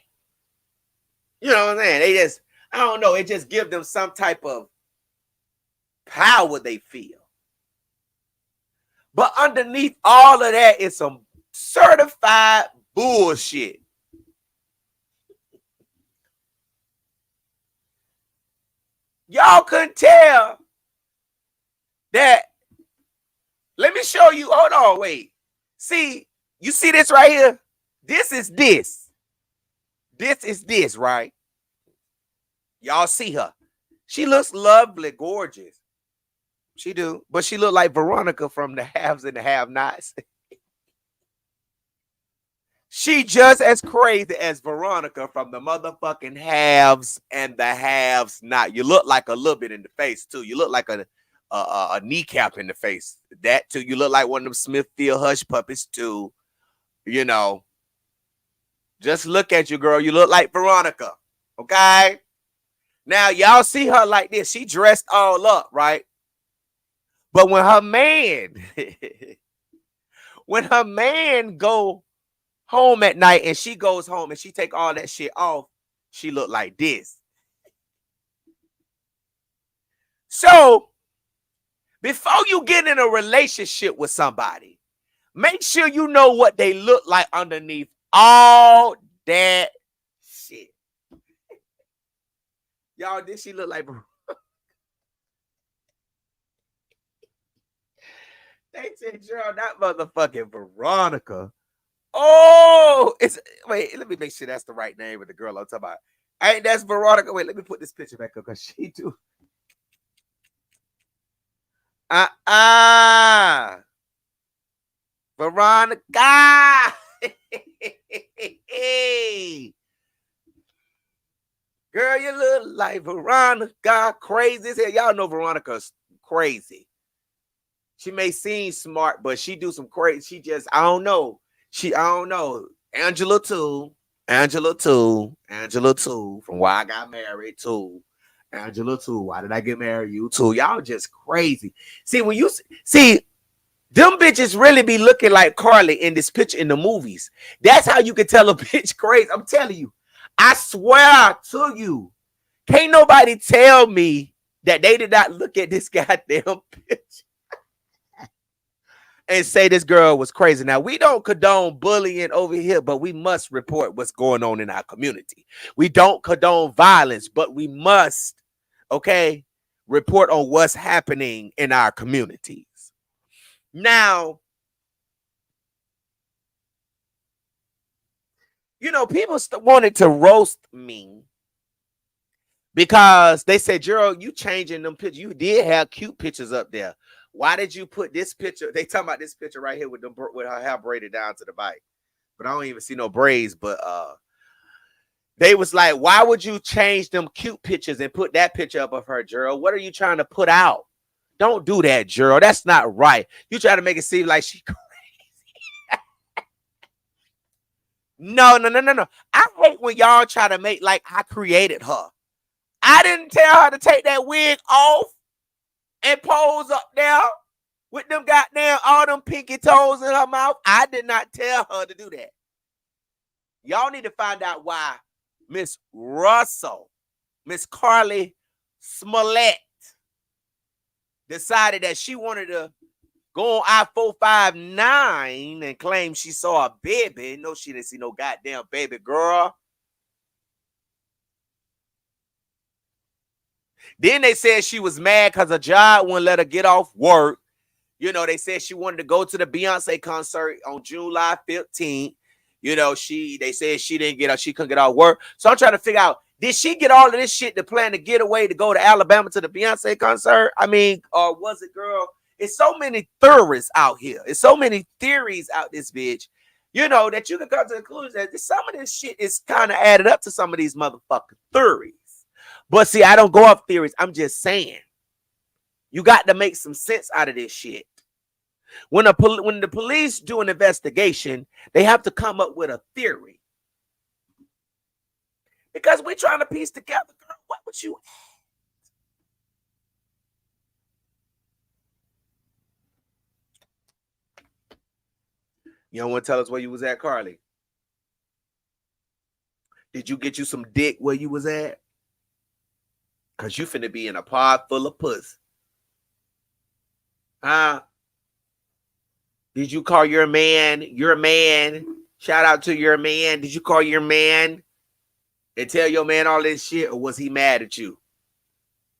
You know what I'm saying? They just, I don't know, it just gives them some type of power they feel. But underneath all of that is some certified bullshit. Y'all couldn't tell that. Let me show you. Hold on, wait. See, you see this right here? This is this. This is this, right? Y'all see her. She looks lovely, gorgeous. She do. But she look like Veronica from the Haves and the Have-Nots. She just as crazy as Veronica from the motherfucking Haves and the Have-Not. You look like a little bit in the face, too. You look like a kneecap in the face. That, too. You look like one of them Smithfield Hush puppies, too. You know. Just look at you, girl. You look like Veronica. Okay? Now, y'all see her like this. She dressed all up, right? But when her man go home at night and she goes home and she take all that shit off, she look like this. So, before you get in a relationship with somebody, make sure you know what they look like underneath all that shit. Y'all, did she look like... They said, Gerald, that motherfucking Veronica. Oh, wait, let me make sure that's the right name of the girl I'm talking about. Ain't that's Veronica? Wait, let me put this picture back up because she do. Veronica. Girl, you look like Veronica. Crazy as hell. Y'all know Veronica's crazy. She may seem smart, but she do some crazy. She just, I don't know. I don't know. Angela too. From why I got married too. Angela too. Why did I get married? You too. Y'all just crazy. See, when you see, them bitches really be looking like Carlee in this picture in the movies. That's how you can tell a bitch crazy. I'm telling you. I swear to you. Can't nobody tell me that they did not look at this goddamn picture and say this girl was crazy. Now, we don't condone bullying over here, but we must report what's going on in our community. We don't condone violence, but we must, okay, report on what's happening in our communities. Now, you know, people wanted to roast me because they said, Gerald, you changing them pictures. You did have cute pictures up there. Why did you put this picture? They talking about this picture right here with her hair braided down to the bike. But I don't even see no braids. But they was like, why would you change them cute pictures and put that picture up of her, Gerald? What are you trying to put out? Don't do that, Gerald. That's not right. You try to make it seem like she crazy. No. I hate when y'all try to make like I created her. I didn't tell her to take that wig off and pose up there with them goddamn all them pinky toes in her mouth. I did not tell her to do that. Y'all need to find out why Miss Russell, Miss Carlee Smollett, decided that she wanted to go on I-459 and claim she saw a baby. No, she didn't see no goddamn baby, girl. Then they said she was mad because her job wouldn't let her get off work. You know, they said she wanted to go to the Beyonce concert on July 15th. You know, they said she couldn't get off work. So I'm trying to figure out, did she get all of this shit to plan to get away to go to Alabama to the Beyonce concert? I mean, or was it, girl? It's so many theories out here. It's so many theories out this bitch, you know, that you can come to the conclusion that some of this shit is kind of added up to some of these motherfucking theories. But see, I don't go off theories. I'm just saying, you got to make some sense out of this shit. When the police do an investigation, they have to come up with a theory. Because we're trying to piece together, girl. What would you? You don't want to tell us where you was at, Carlee? Did you get you some dick where you was at? Because you finna be in a pod full of puss. Did you call your man? Your man. Shout out to your man. Did you call your man and tell your man all this shit? Or was he mad at you?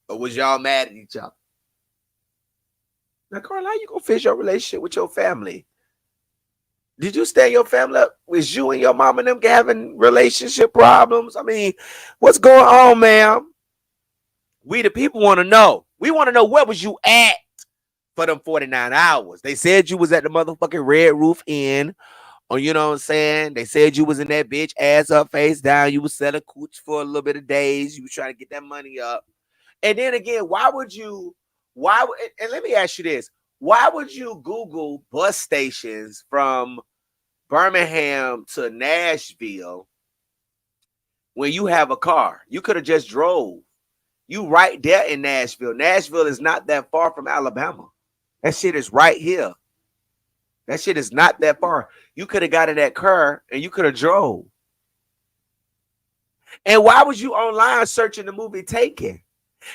Or was y'all mad at each other? Now, Carl, how you gonna fix your relationship with your family? Did you stand your family up? Was you and your mom and them having relationship problems? I mean, what's going on, ma'am? We the people want to know. We want to know, where was you at for them 49 hours? They said you was at the motherfucking Red Roof Inn. Or, you know what I'm saying? They said you was in that bitch, ass up, face down. You was selling cooch for a little bit of days. You was trying to get that money up. And then again, and let me ask you this. Why would you Google bus stations from Birmingham to Nashville when you have a car? You could have just drove. You right there in Nashville. Nashville is not that far from Alabama. That shit is right here. That shit is not that far. You could have got in that car and you could have drove. And why was you online searching the movie Taken?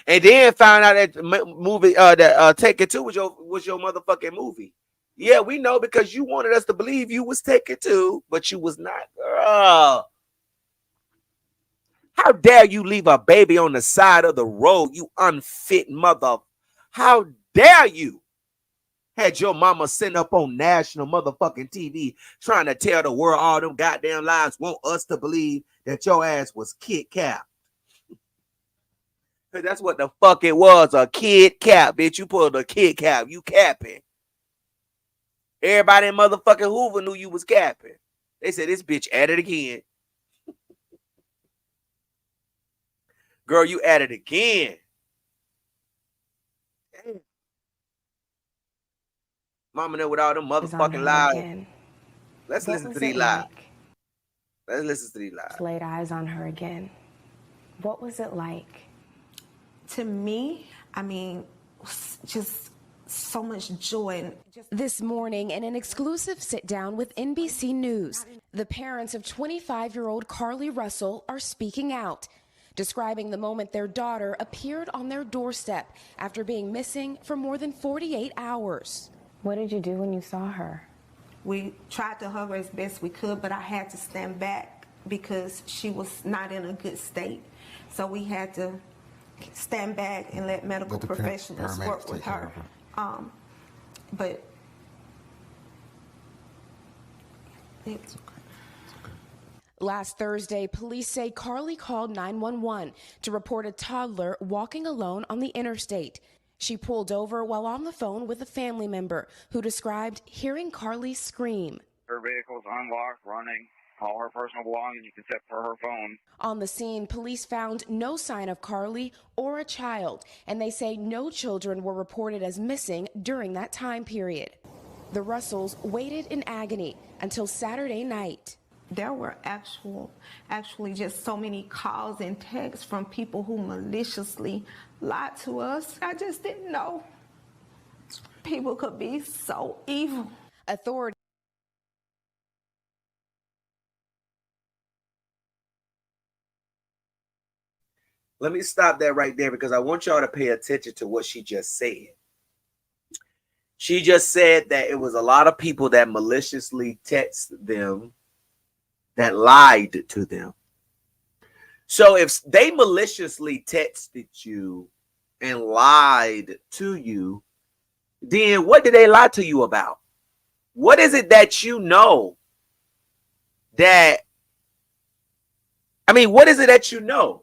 And then found out that movie Taken 2 was your motherfucking movie. Yeah, we know, because you wanted us to believe you was Taken 2, but you was not, girl. How dare you leave a baby on the side of the road, you unfit mother? How dare you? Had your mama sitting up on national motherfucking TV trying to tell the world all them goddamn lies, want us to believe that your ass was kid cap. Because that's what the fuck it was, a kid cap, bitch. You pulled a kid cap. You capping. Everybody in motherfucking Hoover knew you was capping. They said, this bitch at it again. Girl, you at it again. Damn. Mama there with all them motherfucking lies. Let's listen to these lies. Let's listen to these lies. Laid eyes on her again. What was it like? To me, I mean, just so much joy. This morning, in an exclusive sit-down with NBC News, the parents of 25-year-old Carlee Russell are speaking out, describing the moment their daughter appeared on their doorstep after being missing for more than 48 hours. What did you do when you saw her? We tried to hug her as best we could, but I had to stand back because she was not in a good state. So we had to stand back and let medical professionals work with her. But it's okay. Last Thursday, police say Carlee called 911 to report a toddler walking alone on the interstate. She pulled over while on the phone with a family member who described hearing Carlee scream. Her vehicle's unlocked, running. All her personal belongings except for her phone. On the scene, police found no sign of Carlee or a child, and they say no children were reported as missing during that time period. The Russells waited in agony until Saturday night. There were actually just so many calls and texts from people who maliciously lied to us. I just didn't know people could be so evil. Authorities. Let me stop that right there because I want y'all to pay attention to what she just said. She just said that it was a lot of people that maliciously texted them that lied to them. So if they maliciously texted you and lied to you, then what did they lie to you about? What is it that you know that, what is it that you know?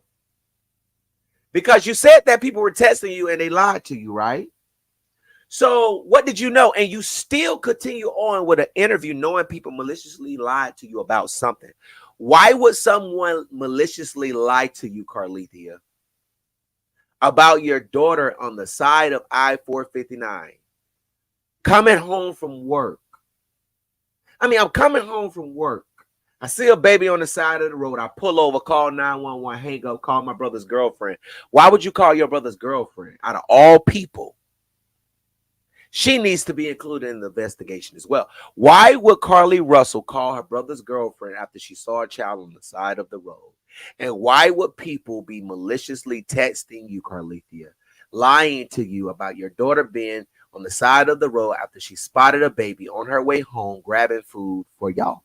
Because you said that people were testing you and they lied to you, right? So what did you know? And you still continue on with an interview knowing people maliciously lied to you about something. Why would someone maliciously lie to you, Carlethia, about your daughter on the side of I-459, coming home from work? I'm coming home from work. I see a baby on the side of the road. I pull over, call 911, hang up, call my brother's girlfriend. Why would you call your brother's girlfriend? Out of all people, she needs to be included in the investigation as well. Why would Carlee Russell call her brother's girlfriend after she saw a child on the side of the road? And why would people be maliciously texting you, Carlethia, lying to you about your daughter being on the side of the road after she spotted a baby on her way home grabbing food for y'all?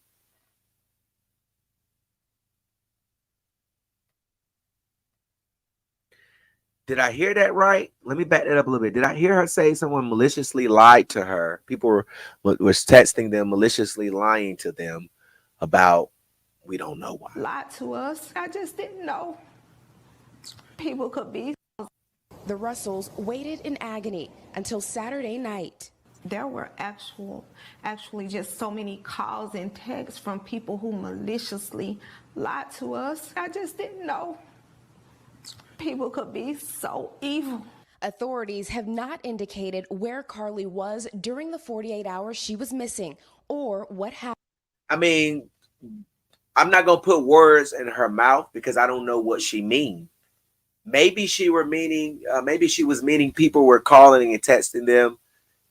Did I hear that right? Let me back that up a little bit. Did I hear her say someone maliciously lied to her? People was texting them, maliciously lying to them about, we don't know why. Lied to us. I just didn't know people could be. The Russells waited in agony until Saturday night. There were actually just so many calls and texts from people who maliciously lied to us. I just didn't know people could be so evil. Authorities have not indicated where Carlee was during the 48 hours she was missing or what happened. I mean, I'm not going to put words in her mouth because I don't know what she means. Maybe she was meaning people were calling and texting them,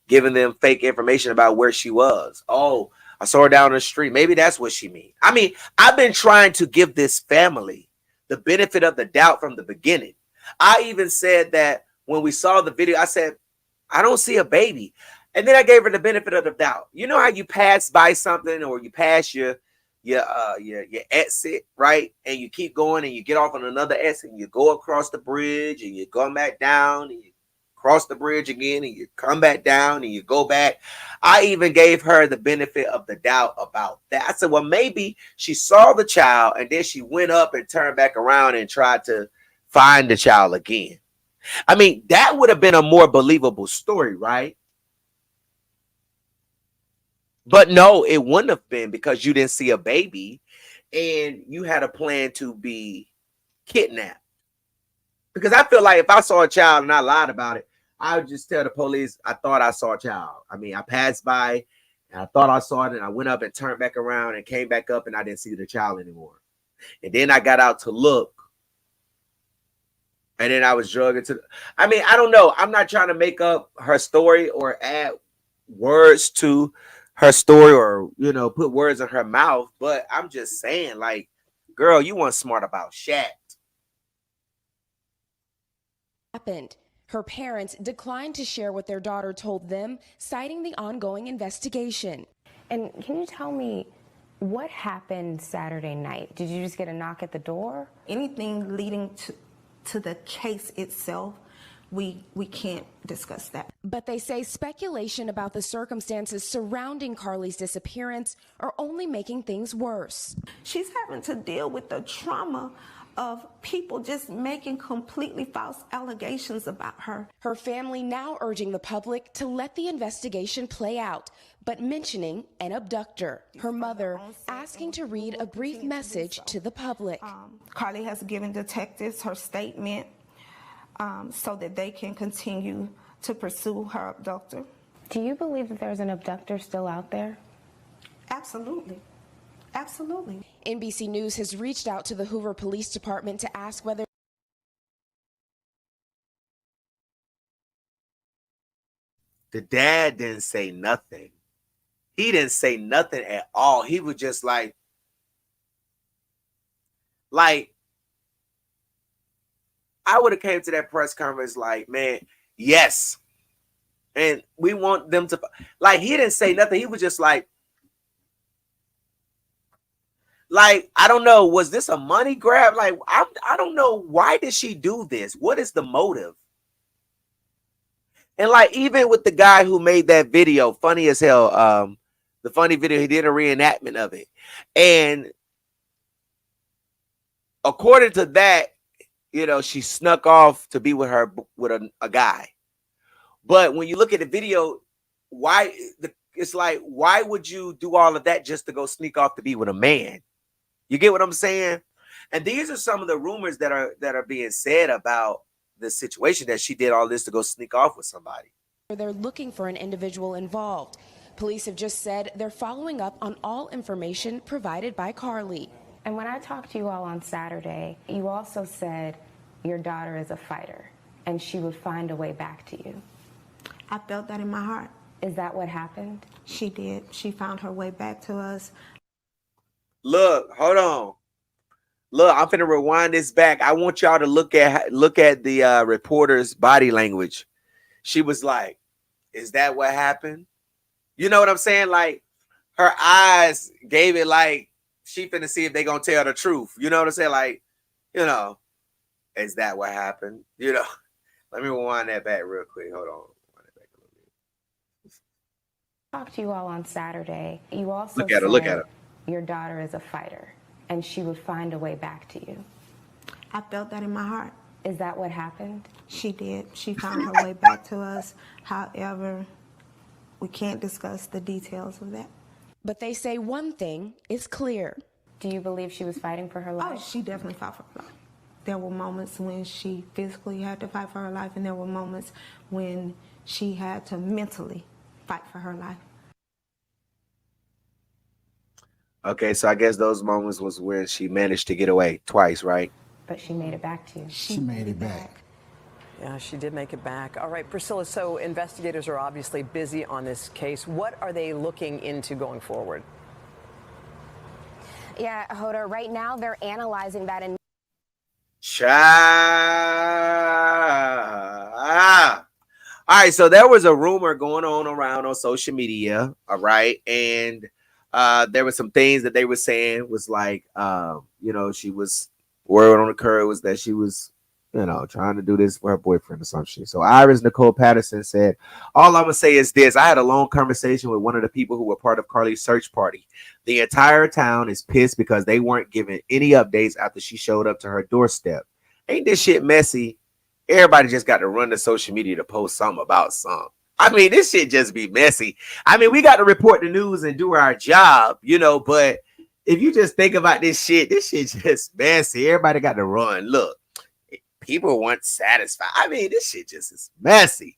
giving them fake information about where she was. Oh, I saw her down the street. Maybe that's what she means. I mean, I've been trying to give this family the benefit of the doubt from the beginning. I even said that when we saw the video, I said, I don't see a baby. And then I gave her the benefit of the doubt. You know how you pass by something or you pass your exit, right? And you keep going and you get off on another exit and you go across the bridge and you come back down and you cross the bridge again and you come back down and you go back. I even gave her the benefit of the doubt about that. I said, well, maybe she saw the child and then she went up and turned back around and tried to find the child again. I mean, that would have been a more believable story, right? But no, it wouldn't have been because you didn't see a baby and you had a plan to be kidnapped. Because I feel like if I saw a child and I lied about it, I would just tell the police I thought I saw a child. I mean, I passed by and I thought I saw it and I went up and turned back around and came back up and I didn't see the child anymore. And then I got out to look and then I was drugged into I mean, I don't know. I'm not trying to make up her story or add words to her story or, you know, put words in her mouth. But I'm just saying, like, girl, you weren't smart about Shaq. Happened. Her parents declined to share what their daughter told them, citing the ongoing investigation. And can you tell me what happened Saturday night? Did you just get a knock at the door? Anything leading to the case itself, we can't discuss that. But they say speculation about the circumstances surrounding Carlee's disappearance are only making things worse. She's having to deal with the trauma of people just making completely false allegations about her. Her family now urging the public to let the investigation play out, but mentioning an abductor. Her mother asking to read a brief message to the public. Carlee has given detectives her statement so that they can continue to pursue her abductor. Do you believe that there's an abductor still out there? Absolutely. Absolutely. NBC News has reached out to the Hoover Police Department to ask whether the dad didn't say nothing. He didn't say nothing at all. He was just like I would have came to that press conference like, man, yes. And we want them to, like, he didn't say nothing. He was just like, I don't know, was this a money grab? Like, I don't know. Why did she do this? What is the motive? And like, even with the guy who made that video, funny as hell, the funny video, he did a reenactment of it. And according to that, you know, she snuck off to be with a guy. But when you look at the video, it's like, why would you do all of that just to go sneak off to be with a man? You get what I'm saying? And these are some of the rumors that are being said about the situation, that she did all this to go sneak off with somebody. they're looking for an individual involved. Police have just said they're following up on all information provided by Carlee. And when I talked to you all on Saturday, you also said your daughter is a fighter and she would find a way back to you. I felt that in my heart. Is that what happened? She did. She found her way back to us. Look, hold on. Look, I'm finna rewind this back. I want y'all to look at the reporter's body language. She was like, "Is that what happened?" You know what I'm saying? Like, her eyes gave it like she finna see if they gonna tell the truth. You know what I'm saying? Like, you know, is that what happened? You know, let me rewind that back real quick. Hold on. Talked to you all on Saturday. You also Look at her. Your daughter is a fighter and she would find a way back to you. I felt that in my heart. Is that what happened? She did. She found her way back to us. However, we can't discuss the details of that. But they say one thing is clear. Do you believe she was fighting for her life? Oh, she definitely fought for her life. There were moments when she physically had to fight for her life, and there were moments when she had to mentally fight for her life. Okay, so I guess those moments was where she managed to get away twice, right? But she made it back to you. She made it back. Yeah, she did make it back. All right, Priscilla, so investigators are obviously busy on this case. What are they looking into going forward? Yeah, Hoda, right now they're analyzing that and All right, so there was a rumor going on around on social media, all right, and there were some things that they were saying was like, you know, she was word on the curve was that she was, you know, trying to do this for her boyfriend or something. So Iris Nicole Patterson said, all I'm gonna say is this: I had a long conversation with one of the people who were part of Carlee's search party. The entire town is pissed because they weren't given any updates after she showed up to her doorstep. Ain't this shit messy? Everybody just got to run to social media to post something about something. I mean, this shit just be messy. I mean, we got to report the news and do our job, you know, but if you just think about this shit just messy. Everybody got to run. Look, people weren't satisfied. I mean, this shit just is messy.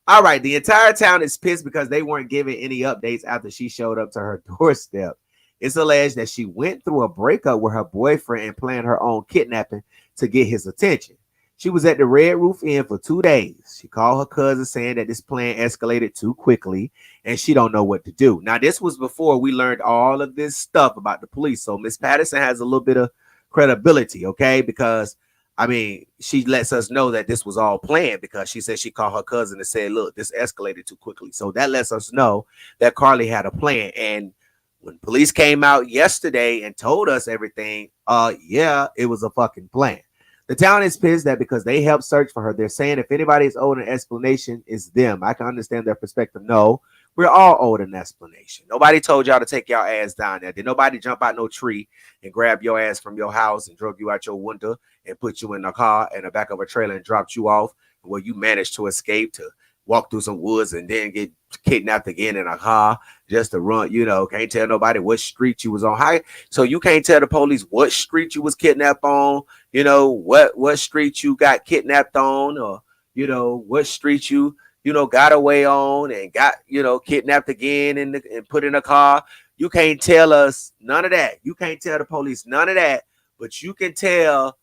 All right, the entire town is pissed because they weren't given any updates after she showed up to her doorstep. It's alleged that she went through a breakup with her boyfriend and planned her own kidnapping to get his attention. She was at the Red Roof Inn for 2 days. She called her cousin saying that this plan escalated too quickly and she don't know what to do. Now, this was before we learned all of this stuff about the police. So Miss Patterson has a little bit of credibility, okay? Because, I mean, she lets us know that this was all planned because she said she called her cousin and said, look, this escalated too quickly. So that lets us know that Carlee had a plan. And when police came out yesterday and told us everything, yeah, it was a fucking plan. The town is pissed that because they helped search for her, they're saying if anybody is owed an explanation, it's them. I can understand their perspective. No, we're all owed an explanation. Nobody told y'all to take y'all ass down there. Did nobody jump out no tree and grab your ass from your house and drug you out your window and put you in a car in the back of a trailer and dropped you off where you managed to escape to walk through some woods and then get kidnapped again in a car just to run, you know, can't tell nobody what street you was on. How, so you can't tell the police what street you was kidnapped on, you know, what street you got kidnapped on, or, you know, what street you know, got away on and got, you know, kidnapped again and put in a car. You can't tell us none of that. You can't tell the police none of that, but you can tell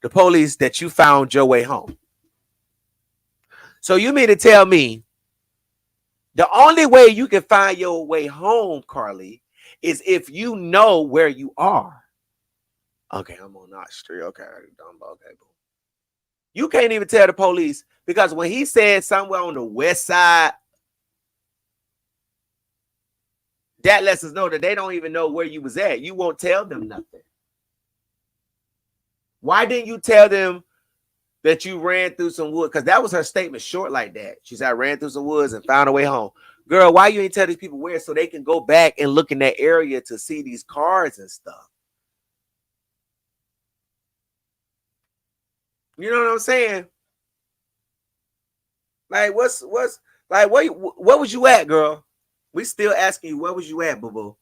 the police that you found your way home. So you mean to tell me the only way you can find your way home, Carlee, is if you know where you are? Okay, I'm on Knox Street. Okay, okay, boom. You can't even tell the police because when he said somewhere on the west side, that lets us know that they don't even know where you was at. You won't tell them nothing. Why didn't you tell them that you ran through some woods? Because that was her statement, short like that. She said, I ran through some woods and found a way home. Girl, why you ain't tell these people where so they can go back and look in that area to see these cars and stuff? You know what I'm saying? Like, what was you at, girl? We still asking you, where was you at, boo-boo?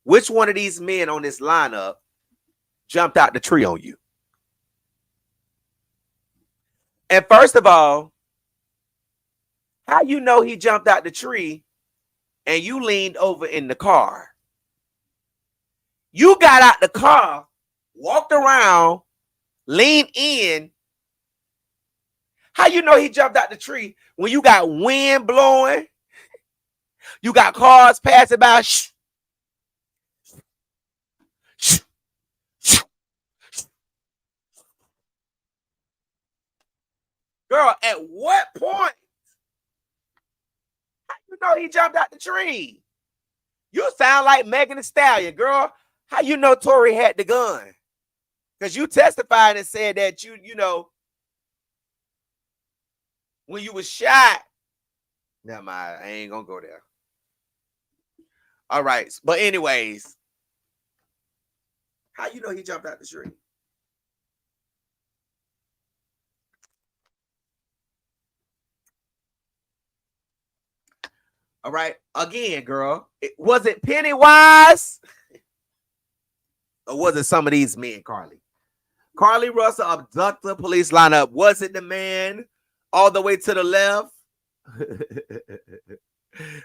Which one of these men on this lineup jumped out the tree on you? And first of all, How you know he jumped out the tree and you leaned over in the car? You got out the car, walked around, leaned in. How you know he jumped out the tree when you got wind blowing? You got cars passing by. Shh, shh, shh. Girl, at what point? How you know he jumped out the tree? You sound like Megan Thee Stallion, girl. How you know Tory had the gun? Because you testified and said that you know, when you was shot. Never mind, I ain't gonna go there. All right, but anyways, how you know he jumped out the tree? All right, again, girl, was it Pennywise? Or was it some of these men, Carlee? Carlee Russell, abductor, police lineup. Was it the man all the way to the left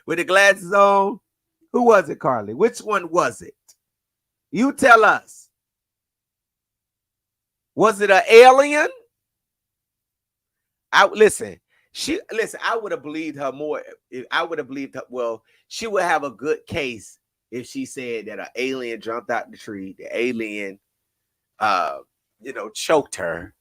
with the glasses on? Who was it, Carlee? Which one was it? You tell us. Was it an alien? I would have believed her more. I would have believed her. Well, she would have a good case if she said that an alien jumped out the tree, the alien, choked her.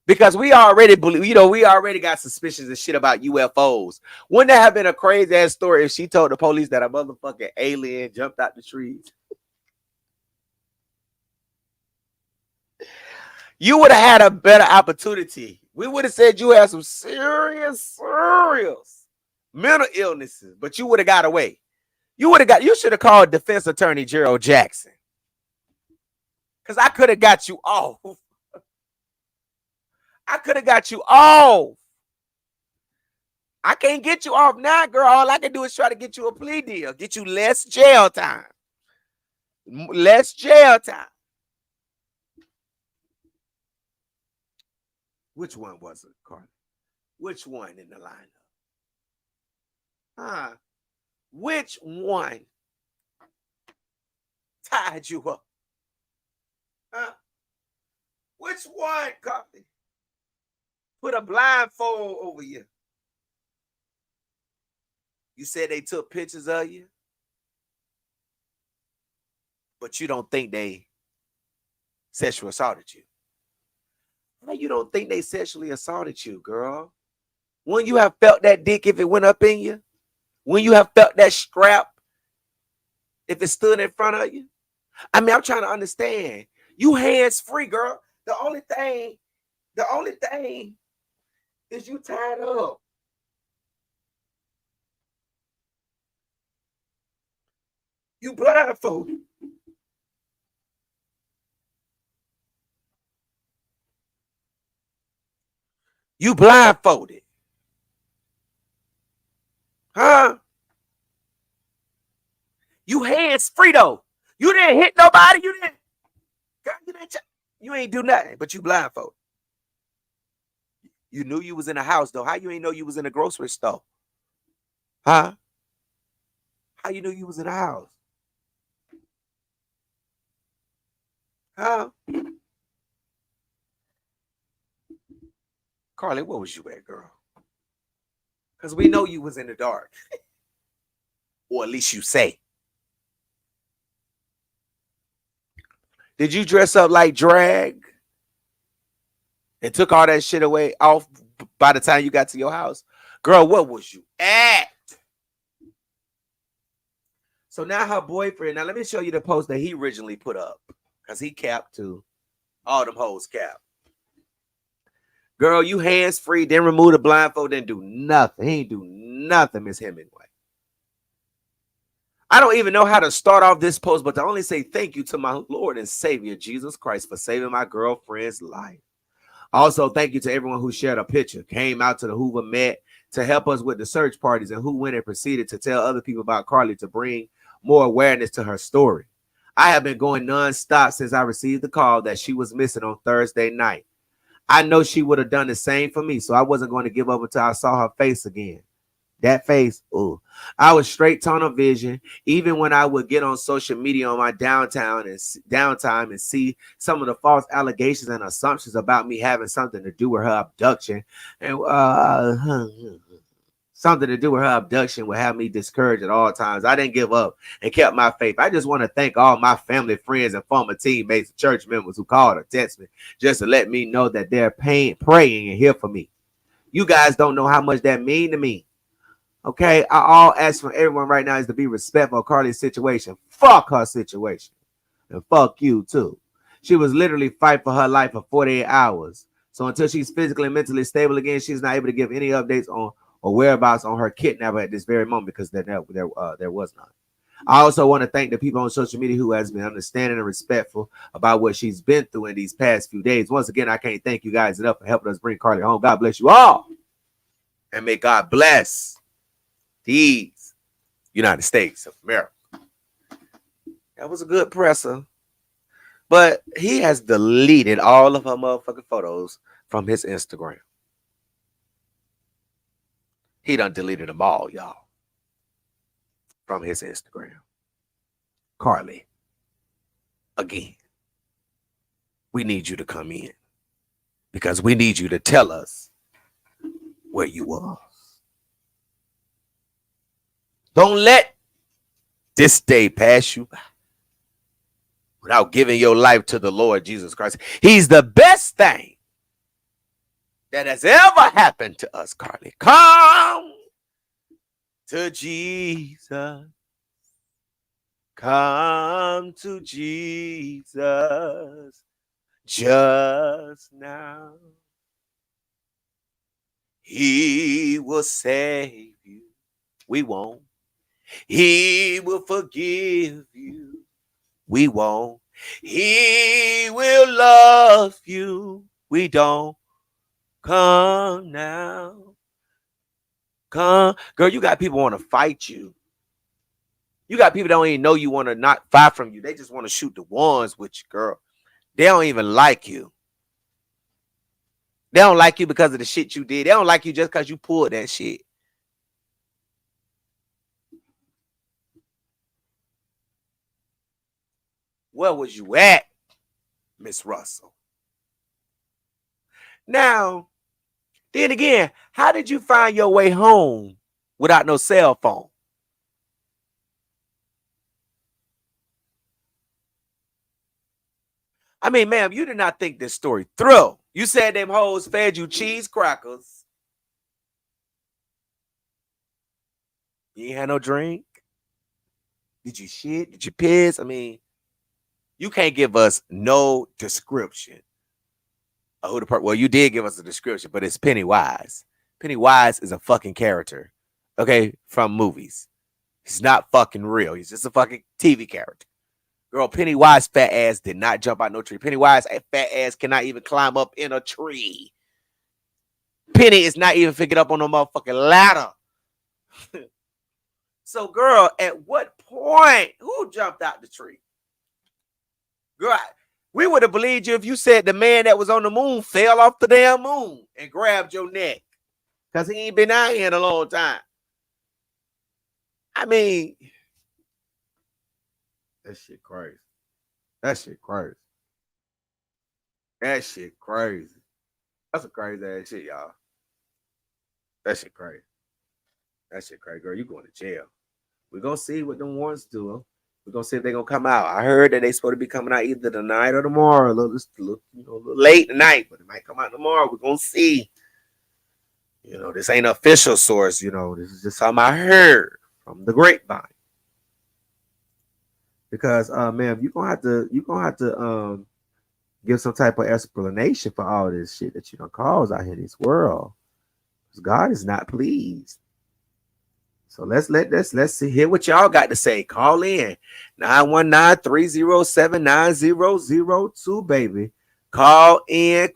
Because we already believe, we already got suspicions and shit about UFOs. Wouldn't that have been a crazy ass story if she told the police that a motherfucking alien jumped out the trees? You would have had a better opportunity. We would have said you had some serious mental illnesses, but you would have got away. You should have called defense attorney Gerald Jackson. Because I could have got you off. I could have got you off. I can't get you off now, girl. All I can do is try to get you a plea deal. Get you less jail time. Less jail time. Which one was it, Carlee? Which one in the lineup? Which one tied you up? Which one, Carlee? Put a blindfold over you. You said they took pictures of you, but you don't think they sexually assaulted you. Why you don't think they sexually assaulted you, girl? When you have felt that dick if it went up in you? When you have felt that strap if it stood in front of you? I mean, I'm trying to understand. You hands free, girl. The only thing is you tied up. You blindfolded. You blindfolded. Huh? You hands free though. You didn't hit nobody. You ain't do nothing, but you blindfolded. You knew you was in a house though. How you ain't know you was in a grocery store? Huh? How you knew you was in a house? Huh? Carlee, where was you at, girl? Because we know you was in the dark. Or at least you say. Did you dress up like drag? And took all that shit away off by the time you got to your house? Girl, what was you at? So now her boyfriend, now let me show you the post that he originally put up. Because he capped too. All them hoes capped. Girl, you hands free, then remove the blindfold, then do nothing. He ain't do nothing, Miss Hemingway. I don't even know how to start off this post, but to only say thank you to my Lord and Savior, Jesus Christ, for saving my girlfriend's life. Also, thank you to everyone who shared a picture, came out to the Hoover Met to help us with the search parties, and who went and proceeded to tell other people about Carlee to bring more awareness to her story. I have been going nonstop since I received the call that she was missing on Thursday night. I know she would have done the same for me. So I wasn't going to give up until I saw her face again. That face, oh, I was straight tunnel vision. Even when I would get on social media on my downtime and see some of the false allegations and assumptions about me having something to do with her abduction, and something to do with her abduction would have me discouraged at all times. I didn't give up and kept my faith. I just want to thank all my family, friends, and former teammates, church members who called or text me just to let me know that they're praying and here for me. You guys don't know how much that mean to me. Okay, I all ask from everyone right now is to be respectful of Carlee's situation. Fuck her situation. And fuck you too. She was literally fighting for her life for 48 hours. So until she's physically and mentally stable again, she's not able to give any updates on or whereabouts on her kidnapper at this very moment because there was none. I also want to thank the people on social media who has been understanding and respectful about what she's been through in these past few days. Once again, I can't thank you guys enough for helping us bring Carlee home. God bless you all. And may God bless these United States of America. That was a good presser. But he has deleted all of her motherfucking photos from his Instagram. He done deleted them all, y'all. From his Instagram. Carlee. Again. We need you to come in. Because we need you to tell us where you was. Don't let this day pass you by without giving your life to the Lord Jesus Christ. He's the best thing that has ever happened to us, Carlee. Come to Jesus. Come to Jesus just now. He will save you. We won't. He will forgive you. We won't. He will love you. We don't. Come now. Come. Girl, you got people want to fight you. You got people that don't even know you want to not fight from you. They just want to shoot the ones with you, girl. They don't even like you. They don't like you because of the shit you did. They don't like you just because you pulled that shit. Where was you at, Miss Russell? Now, then again, how did you find your way home without no cell phone? I mean, ma'am, you did not think this story through. You said them hoes fed you cheese crackers. You ain't had no drink. Did you shit? Did you piss? I mean, you can't give us no description of who the person. Well, you did give us a description, but it's Pennywise. Pennywise is a fucking character, okay, from movies. He's not fucking real. He's just a fucking TV character. Girl, Pennywise fat ass did not jump out no tree. Pennywise fat ass cannot even climb up in a tree. Penny is not even figured up on no motherfucking ladder. So, girl, at what point, who jumped out the tree? Girl, we would have believed you if you said the man that was on the moon fell off the damn moon and grabbed your neck. Because he ain't been out here in a long time. I mean, that shit crazy. That shit crazy. That shit crazy. That's a crazy ass shit, y'all. That shit crazy. That shit crazy, girl. You going to jail. We're going to see what them warrants do. We're going to see if they're going to come out. I heard that they supposed to be coming out either tonight or tomorrow. A little late tonight, but it might come out tomorrow. We're going to see. You know, this ain't an official source. You know, this is just something I heard from the grapevine. Because, man, you're going to have to give some type of explanation for all this shit that you done caused out here in this world. Because God is not pleased. So let's see, hear what y'all got to say. Call in 919-307-9002, baby. Call in.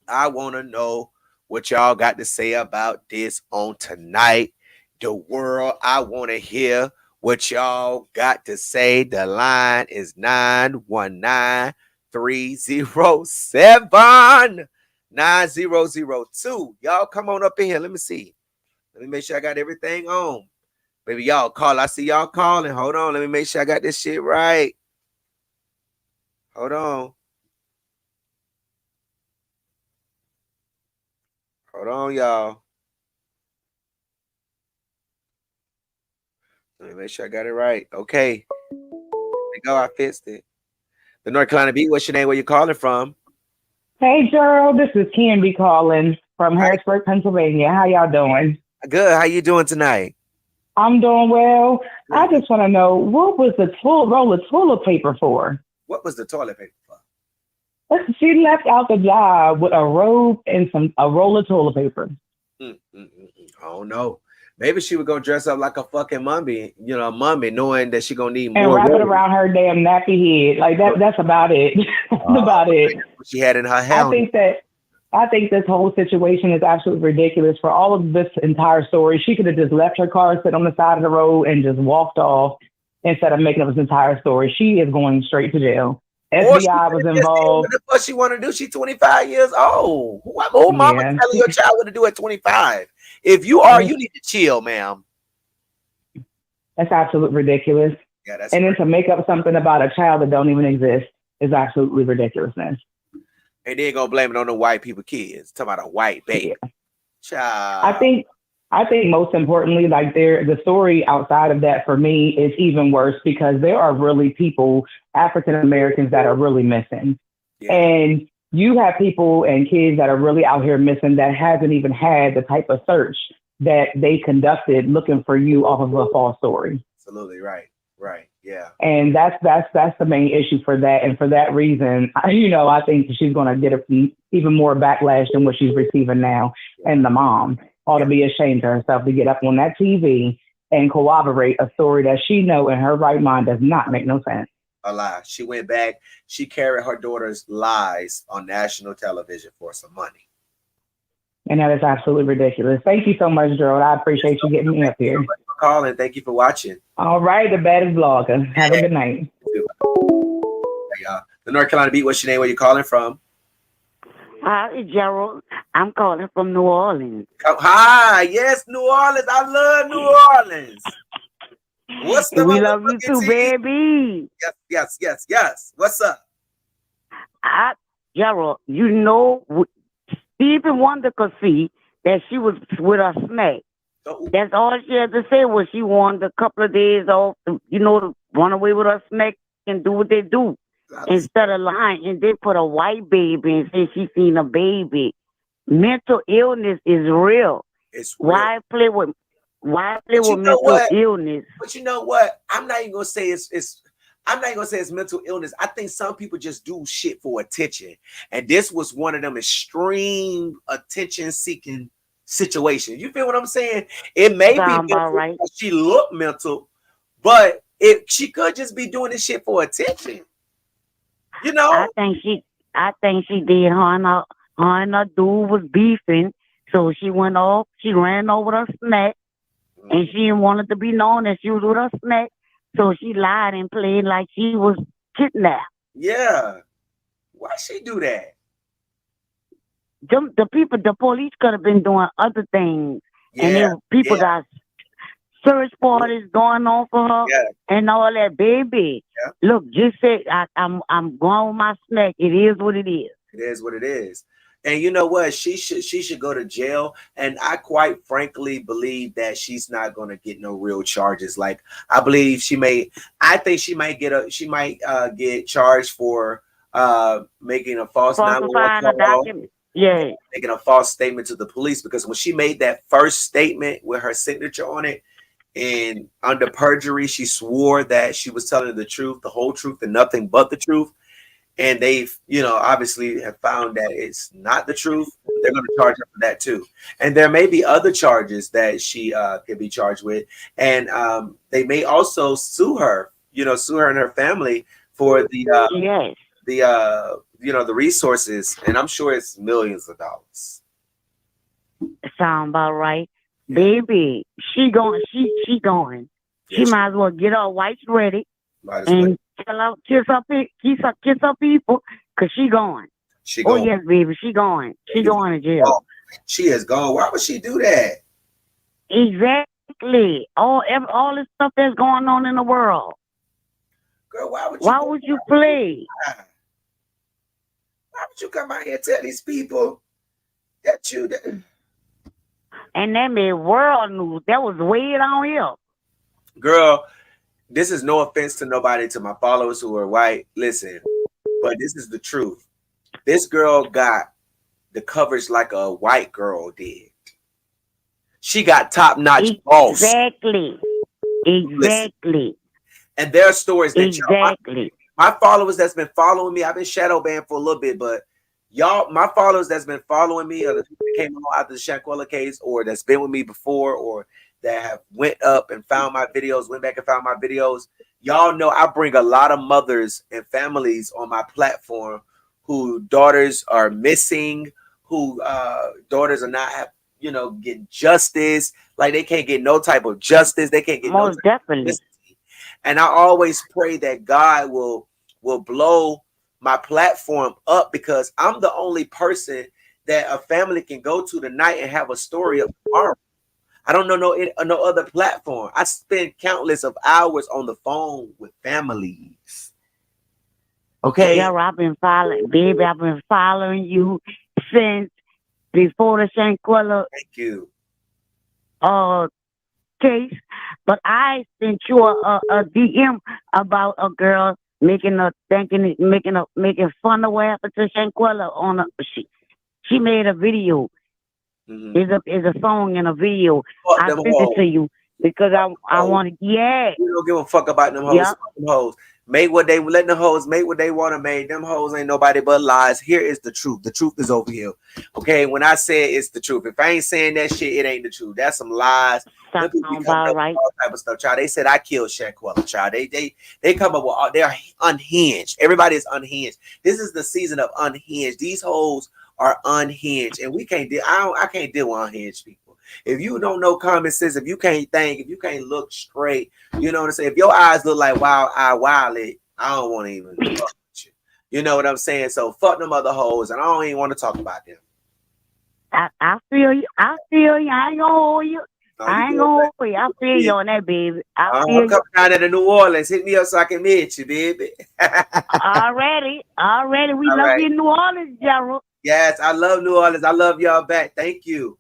I want to know what y'all got to say about this on tonight. The world, I want to hear what y'all got to say. The line is 919 307-9002. Y'all come on up in here. Let me see. Let me make sure I got everything on. Baby, y'all call. I see y'all calling. Hold on. Let me make sure I got this shit right. Hold on. Hold on, y'all. Let me make sure I got it right. Okay. There we go. I fixed it. The North Carolina Beat. What's your name? Where you calling from? Hey, Gerald, this is Candy calling from Harrisburg, Pennsylvania. How y'all doing? Good. How you doing tonight? I'm doing well. I just want to know, what was the roll of toilet paper for? What was the toilet paper for? She left out the job with a robe and a roll of toilet paper. I don't know. Maybe she would go dress up like a fucking mummy, knowing that she gonna need more. And wrap it around her damn nappy head. Like that's about it. That's about it. She had in her helmet. I think this whole situation is absolutely ridiculous. For all of this entire story, she could have just left her car sit on the side of the road and just walked off instead of making up this entire story. She is going straight to jail. FBI was involved. What she want to do? She's 25 years old. Who mama telling your child what to do at 25? If you are, you need to chill, ma'am. That's absolutely ridiculous. Yeah, that's and then to make up something about a child that don't even exist is absolutely ridiculousness. And then gonna blame it on the white people kids. Talking about a white baby. Yeah. Child. I think most importantly, like the story outside of that for me is even worse because there are really people, African Americans, that are really missing. Yeah. And you have people and kids that are really out here missing that hasn't even had the type of search that they conducted looking for you off of a false story. Absolutely right. Right. Yeah. And that's the main issue for that. And for that reason, I think she's going to get even more backlash than what she's receiving now. And the mom ought to be ashamed of herself to get up on that TV and corroborate a story that she know in her right mind does not make no sense. A lie. She went back. She carried her daughter's lies on national television for some money. And that is absolutely ridiculous. Thank you so much, Gerald. I appreciate you getting me up here. Thank you for calling. Thank you for watching. All right, the baddest blogger. Have a good night. Hey, the North Carolina Beat. What's your name? Where you calling from? Hi, Gerald. I'm calling from New Orleans. Hi, yes, New Orleans. I love New Orleans. What's the We love you too, baby. Yes. What's up? Gerald, Stevie Wonder could see that she was with a snake. That's all she had to say was she wanted a couple of days off to run away with her snake and do what they do. Instead of lying, and they put a white baby and say she seen a baby. Mental illness is real. It's real. Why play with mental illness? But you know what? I'm not even gonna say it's mental illness. I think some people just do shit for attention, and this was one of them extreme attention-seeking situations. You feel what I'm saying? It may be mental, right. She looked mental, but she could just be doing this shit for attention. I think she did. Her and her dude was beefing, so she went off. She ran over her snack, and she didn't want it to be known that she was with her snack, so she lied and played like she was kidnapped. Yeah, why she do that? The police could have been doing other things, and people got search parties going on for her and all that, baby. Yeah. Look, just say I'm going with my snack. It is what it is. It is what it is. And you know what? She should go to jail. And I quite frankly believe that she's not going to get no real charges. Like I believe she might get charged for making a false 911 call. Yeah, making a false statement to the police, because when she made that first statement with her signature on it, and under perjury, she swore that she was telling the truth, the whole truth, and nothing but the truth. And they've, obviously have found that it's not the truth. They're going to charge her for that too. And there may be other charges that she could be charged with. And they may also sue her and her family for the resources. And I'm sure it's millions of dollars. Sound about right. Baby, she going. She might as well get her whites ready and kiss her people Cause she gone. She Oh gone. yes, baby, she gone. She going to jail. Oh, she is gone. Why would she do that? Exactly. All this stuff that's going on in the world. Girl, why would you play? Why would you come out here and tell these people that you? And that made world news. That was way down here. Girl, this is no offense to nobody, to my followers who are white. Listen, but this is the truth. This girl got the coverage like a white girl did. She got top-notch boss. Exactly. Listen. And there are stories that my followers that's been following me, I've been shadow banned for a little bit, but y'all, my followers that's been following me, or the people that came on after the Shanquella case, or that's been with me before, or that have went up and found my videos, went back and found my videos, y'all know I bring a lot of mothers and families on my platform who daughters are missing, who daughters are not getting justice. Like they can't get no type of justice. They can't get most definitely. And I always pray that God will blow my platform up, because I'm the only person that a family can go to tonight and have a story of tomorrow. I don't know no other platform. I spend countless of hours on the phone with families. Okay. Yeah, I've been following you since before the Shanquella. Thank you. Case, but I sent you a DM about a girl making fun of what happened to Shanquella she made a video. It's a song and a video. I sent it to you because I want to. Yeah. You don't give a fuck about them hoes. Yep. Them hoes make what they let them hoes make what they want to make. Them hoes ain't nobody but lies. Here is the truth. The truth is over here. Okay, when I say it's the truth, if I ain't saying that shit, it ain't the truth. That's some lies. Right. All type of stuff, child. They said I killed Shanquella, child. They come up with all, they're unhinged. Everybody is unhinged. This is the season of unhinged. These hoes are unhinged, and we can't deal. I can't deal with unhinged people. If you don't know common sense, if you can't think, if you can't look straight, you know what I'm saying? If your eyes look like wild, I don't want to even talk with you. You know what I'm saying? So fuck them other hoes, and I don't even want to talk about them. I feel you. I ain't gonna hold you. I ain't gonna hold you. I feel you on that, baby. I'm coming down to New Orleans. Hit me up so I can meet you, baby. Already. We love you in New Orleans, Gerald. Yes, I love New Orleans. I love y'all back. Thank you.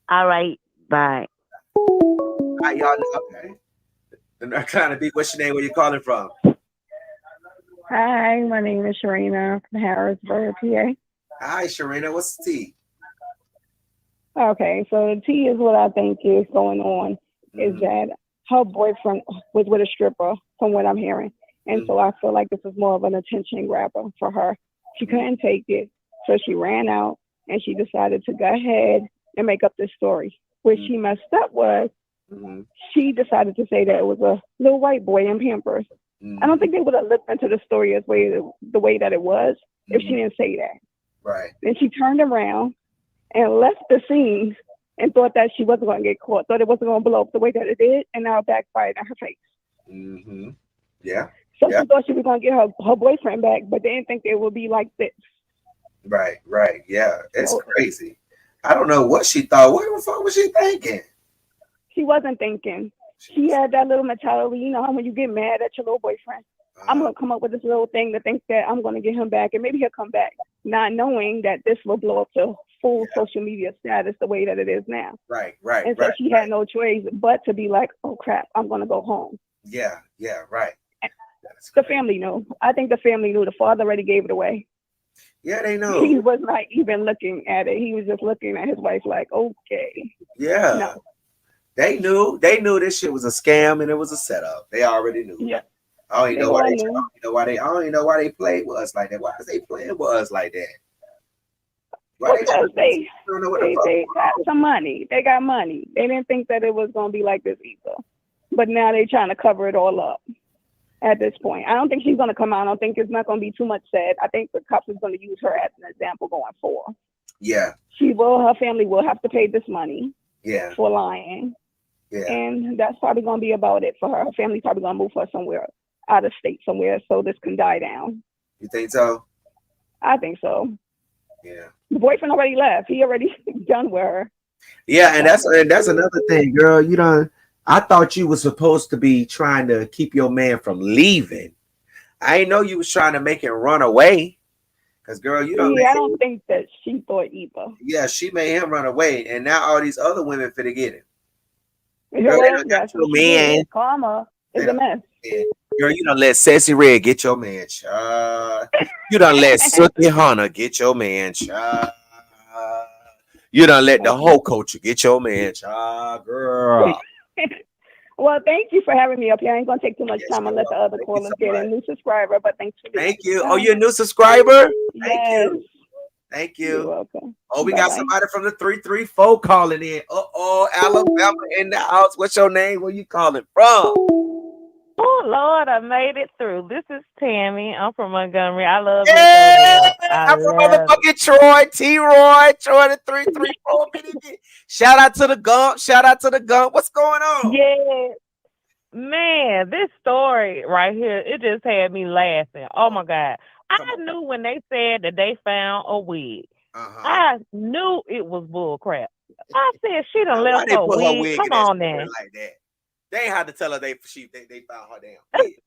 All right. Bye. All right, y'all. Okay. I'm trying to be. What's your name? Where you calling from? Hi, my name is Sharina from Harrisburg, PA. Hi, Sharina. What's the tea? Okay, so the tea is what I think is going on is that her boyfriend was with a stripper, from what I'm hearing. And so I feel like this is more of an attention grabber for her. She couldn't take it, so she ran out and she decided to go ahead and make up this story. Where she messed up was she decided to say that it was a little white boy in Pampers. I don't think they would have looked into the story the way that it was if she didn't say that. Right. Then she turned around and left the scene and thought that she wasn't going to get caught, thought it wasn't going to blow up the way that it did, and now it backfired in her face. Yeah. So she thought she was going to get her boyfriend back, but they didn't think it would be like this. Right. Yeah. It's crazy. I don't know what she thought. What the fuck was she thinking? She wasn't thinking. She had that little mentality, you know how when you get mad at your little boyfriend, I'm going to come up with this little thing to think that I'm going to get him back, and maybe he'll come back, not knowing that this will blow up to full social media status the way that it is now. Right. And so she had no choice but to be like, oh crap, I'm going to go home. Yeah, right. The family knew. I think the family knew. The father already gave it away. Yeah, they know. He was not even looking at it. He was just looking at his wife like, okay. Yeah. No. They knew this shit was a scam and it was a setup. They already knew. Yeah. I don't even know why they played with us like that. Why is they playing with us like that? Because they got some money. They got money. They didn't think that it was going to be like this either. But now they're trying to cover it all up at this point. I don't think she's going to come out. I don't think it's not going to be too much said. I think the cops is going to use her as an example going forward. Yeah. Her family will have to pay this money for lying. Yeah. And that's probably going to be about it for her. Her family's probably going to move her somewhere out of state somewhere so this can die down. You think so? I think so. Yeah. The boyfriend already left. He already done with her. Yeah, and that's another thing, girl. You know, I thought you was supposed to be trying to keep your man from leaving. I didn't know you was trying to make him run away. Cause girl, you don't. Yeah, I don't think that she thought either. Yeah, she made him run away, and now all these other women finna get him. Yeah, Girl, well, that's what she did. Karma is a mess. Girl, you done let Sassy Red get your man, child. You done let Sookie Hunter get your man, child. You done let the whole culture get your man, child, girl. Well, thank you for having me up here. I ain't gonna take too much time and let the other callers get a new subscriber, but thanks for being Thank you. Oh, you're a new subscriber? Thank Yes. you. Thank you. You're welcome. Oh, we got Bye-bye. somebody from the 334 calling in. Alabama in the house. What's your name? Where you calling from? Oh Lord, I made it through. This is Tammy. I'm from Montgomery. I love Yeah, I'm from motherfucking Troy, T-Roy, Troy the 334. Shout out to the Gump. Shout out to the Gump. What's going on? Yeah. Man, this story right here, it just had me laughing. Oh my God. I knew when they said that they found a wig. I knew it was bull crap. I said she done Why left they her put her wig. wig Come in that on story now. like that? They ain't had to tell her they found her damn wig.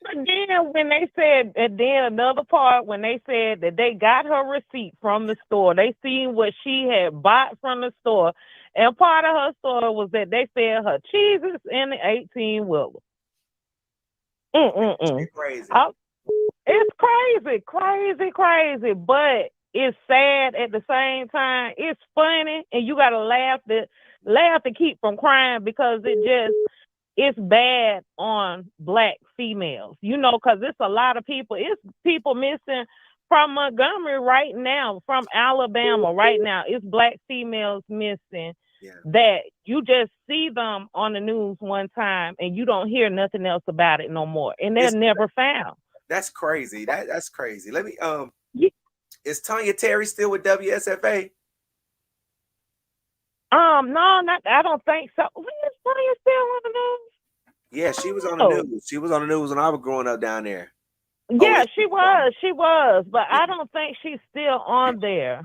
But then when they said, and then another part when they said that they got her receipt from the store, they seen what she had bought from the store, and part of her story was that they fed her cheeses in the 18-wheeler. Crazy. It's crazy, but it's sad at the same time. It's funny, and you gotta laugh to keep from crying because it's bad on Black females, because it's a lot of people. It's people missing from Montgomery right now, from Alabama right now. It's Black females missing that you just see them on the news one time and you don't hear nothing else about it no more, and they're never found. That's crazy. That's crazy. Let me Is Tanya Terry still with WSFA? No, I don't think so. When is Tanya still on the news? Yeah, she was on the news. She was on the news when I was growing up down there. Yeah, she was, but I don't think she's still on there.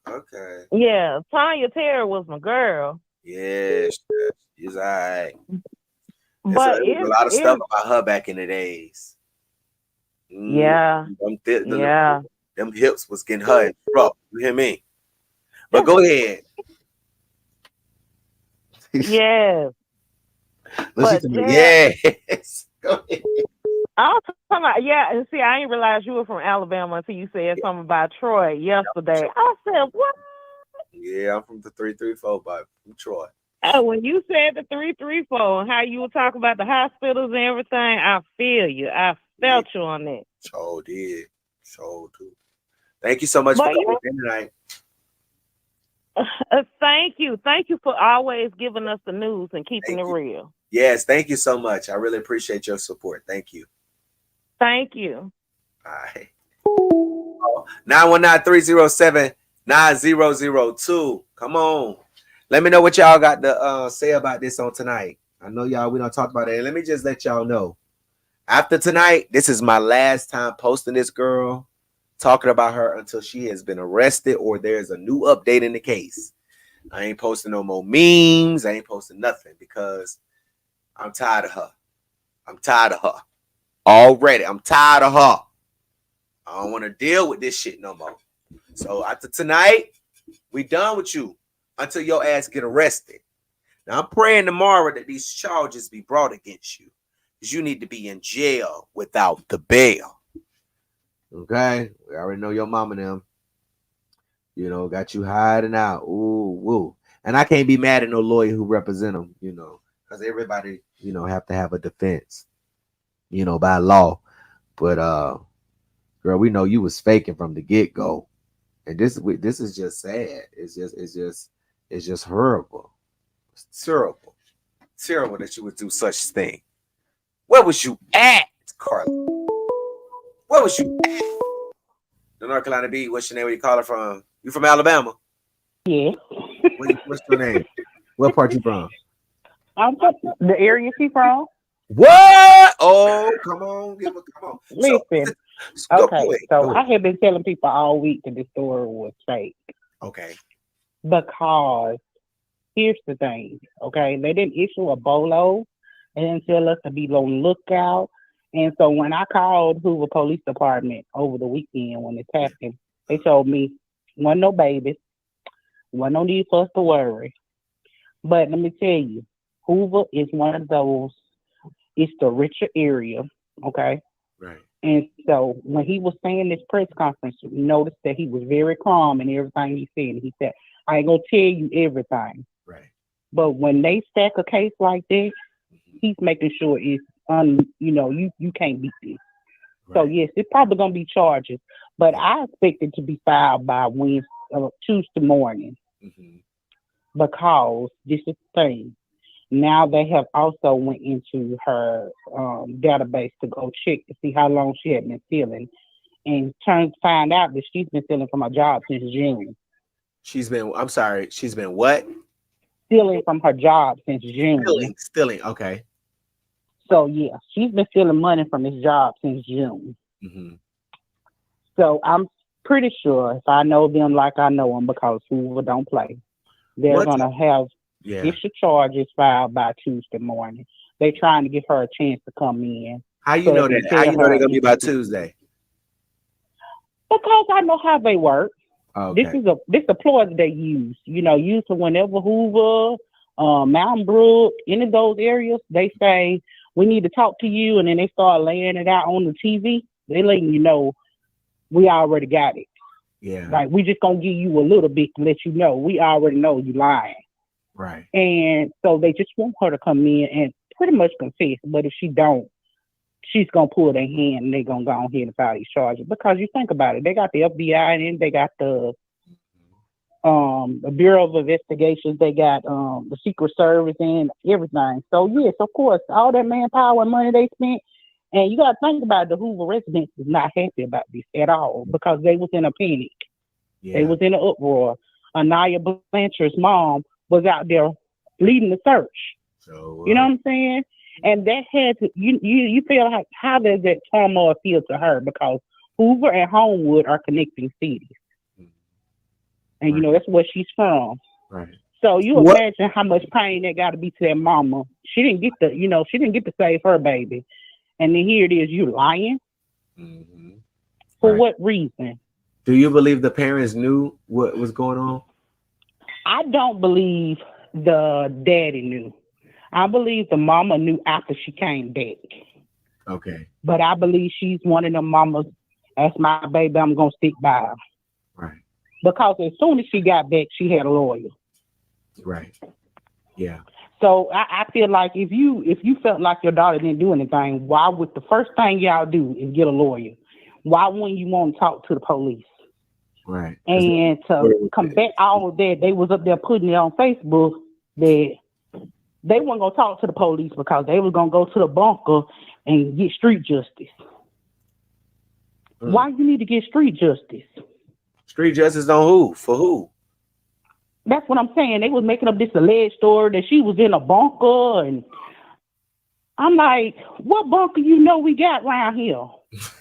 Okay. Yeah, Tanya Terry was my girl. Yes, she's all right. But there's a lot of stuff about her back in the days. Yeah. Them hips was getting her in trouble. You hear me? But go ahead. Yes. Yes. Go ahead. I was talking about, and see, I didn't realize you were from Alabama until you said something about Troy yesterday. I said, what? Yeah, I'm from the 334, but from Troy. When you said the 334 and how you were talking about the hospitals and everything, I feel you. I felt you on that. So did. So do. Thank you so much for coming in tonight. Thank you. Thank you for always giving us the news and keeping it real. Yes, thank you so much. I really appreciate your support. Thank you. Thank you. All right. 919-307-9002. Come on. Let me know what y'all got to say about this on tonight. I know y'all, we don't talk about it. Let me just let y'all know. After tonight, this is my last time posting this girl, talking about her until she has been arrested or there's a new update in the case. I ain't posting no more memes. I ain't posting nothing because I'm tired of her. Already. I'm tired of her. I don't want to deal with this shit no more. So after tonight, we done with you until your ass get arrested. Now I'm praying tomorrow that these charges be brought against you because you need to be in jail without the bail. Okay? We already know your mama and them. Got you hiding out. Ooh, woo. And I can't be mad at no lawyer who represent them, because everybody, have to have a defense, by law. But girl, we know you was faking from the get-go. And this is just sad. It's just horrible. It's terrible. Terrible that you would do such thing. Where was you at, Carlee? Where was you at? The North Carolina B, what's your name? Where you calling from? You from Alabama? Yeah. What's your name? What part you from? I'm from the area she from. What? Oh, come on. Come on. Listen, Okay, so I have been telling people all week that this story was fake. Okay. Because here's the thing, okay? They didn't issue a bolo. They didn't tell us to be on lookout. And so when I called Hoover Police Department over the weekend when this happened, they told me, wasn't no babies, wasn't no need for us to worry. But let me tell you, Hoover is one of those, it's the richer area, okay? Right. And so when he was saying this press conference, you noticed that he was very calm in everything he said. He said, I ain't gonna tell you everything. Right. But when they stack a case like this, he's making sure it's you can't beat this. Right. So yes, it's probably gonna be charges, but I expect it to be filed by Tuesday morning. Mm-hmm. Because this is the thing. Now they have also went into her database to go check to see how long she had been stealing, and find out that she's been stealing from her job since June. She's been what? Stealing from her job since June. Stealing. Okay. So yeah, she's been stealing money from this job since June. Mm-hmm. So I'm pretty sure if I know them like I know them, because Hoover don't play, they're gonna have issue charges filed by Tuesday morning. They're trying to give her a chance to come in. How you know that? How you know they're gonna be by Tuesday? Because I know how they work. Okay. This a ploy that they use. Use for whenever Hoover, Mountain Brook, any of those areas, they say we need to talk to you, and then they start laying it out on the TV. They letting you know we already got it. Yeah. Like we just gonna give you a little bit to let you know we already know you lying. Right. And so they just want her to come in and pretty much confess. But if she don't, she's gonna pull their hand and they're gonna go on here and file these charges. Because you think about it, they got the FBI and then they got the Bureau of Investigations, they got the Secret Service and everything. So yes, of course, all that manpower and money they spent. And you got to think about it, the Hoover residents is not happy about this at all because they was in a panic. Yeah. They was in an uproar. Anaya Blanchard's mom was out there leading the search. So you know what I'm saying? And that had to, you feel like, how does that turmoil feel to her? Because Hoover and Homewood are connecting cities. And right. That's where she's from. Right. So you imagine how much pain that got to be to that mama. She didn't get to save her baby. And then here it is, you lying? Mm-hmm. For what reason? Do you believe the parents knew what was going on? I don't believe the daddy knew. I believe the mama knew after she came back. Okay. But I believe she's one of them mamas, that's my baby, I'm going to stick by her. Right. Because as soon as she got back, she had a lawyer. Right. Yeah. So I feel like if you felt like your daughter didn't do anything, why would the first thing y'all do is get a lawyer? Why wouldn't you want to talk to the police? Right. And to combat all of that, they was up there putting it on Facebook that they weren't going to talk to the police because they were going to go to the bunker and get street justice. Why you need to get street justice? Street justice on who? For who? That's what I'm saying. They was making up this alleged story that she was in a bunker, and I'm like, what bunker we got around here?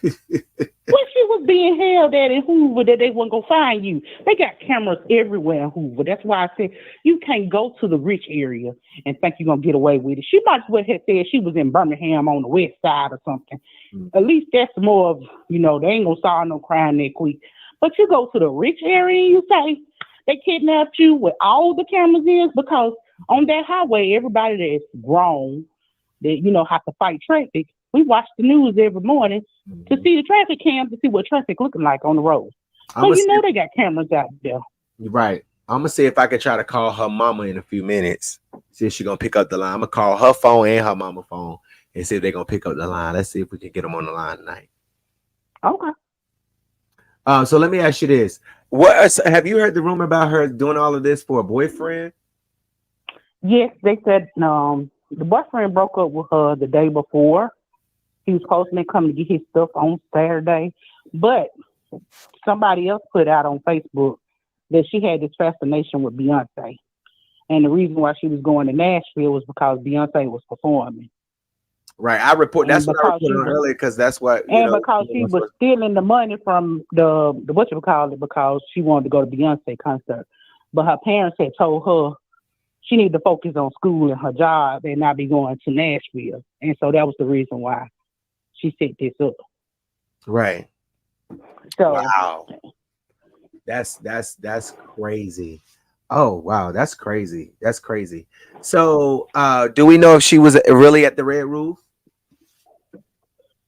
Where she was being held at in Hoover that they weren't gonna find you. They got cameras everywhere in Hoover. That's why I said you can't go to the rich area and think you're gonna get away with it. She might as well have said she was in Birmingham on the west side or something. At least that's more of, they ain't gonna solve no crime that quick. But you go to the rich area and you say they kidnapped you with all the cameras in, because on that highway, everybody that's grown, that, have to fight traffic, we watch the news every morning to see the traffic cams, to see what traffic looking like on the road. So they got cameras out there. Right. I'm going to see if I can try to call her mama in a few minutes. See if she's going to pick up the line. I'm going to call her phone and her mama phone and see if they're going to pick up the line. Let's see if we can get them on the line tonight. Okay. So let me ask you this. Have you heard the rumor about her doing all of this for a boyfriend? Yes, they said the boyfriend broke up with her the day before. He was supposed to come to get his stuff on Saturday, but somebody else put out on Facebook that she had this fascination with Beyonce. And the reason why she was going to Nashville was because Beyonce was performing. Right. I report. That's And what I because she reported on was, earlier because that's what and because she was stealing the money from the whatchamacallit, because she wanted to go to Beyonce concert. But her parents had told her she needed to focus on school and her job and not be going to Nashville. And so that was the reason why she set this up. Right. So wow. That's crazy. Oh wow, that's crazy. That's crazy. So do we know if she was really at the Red Roof?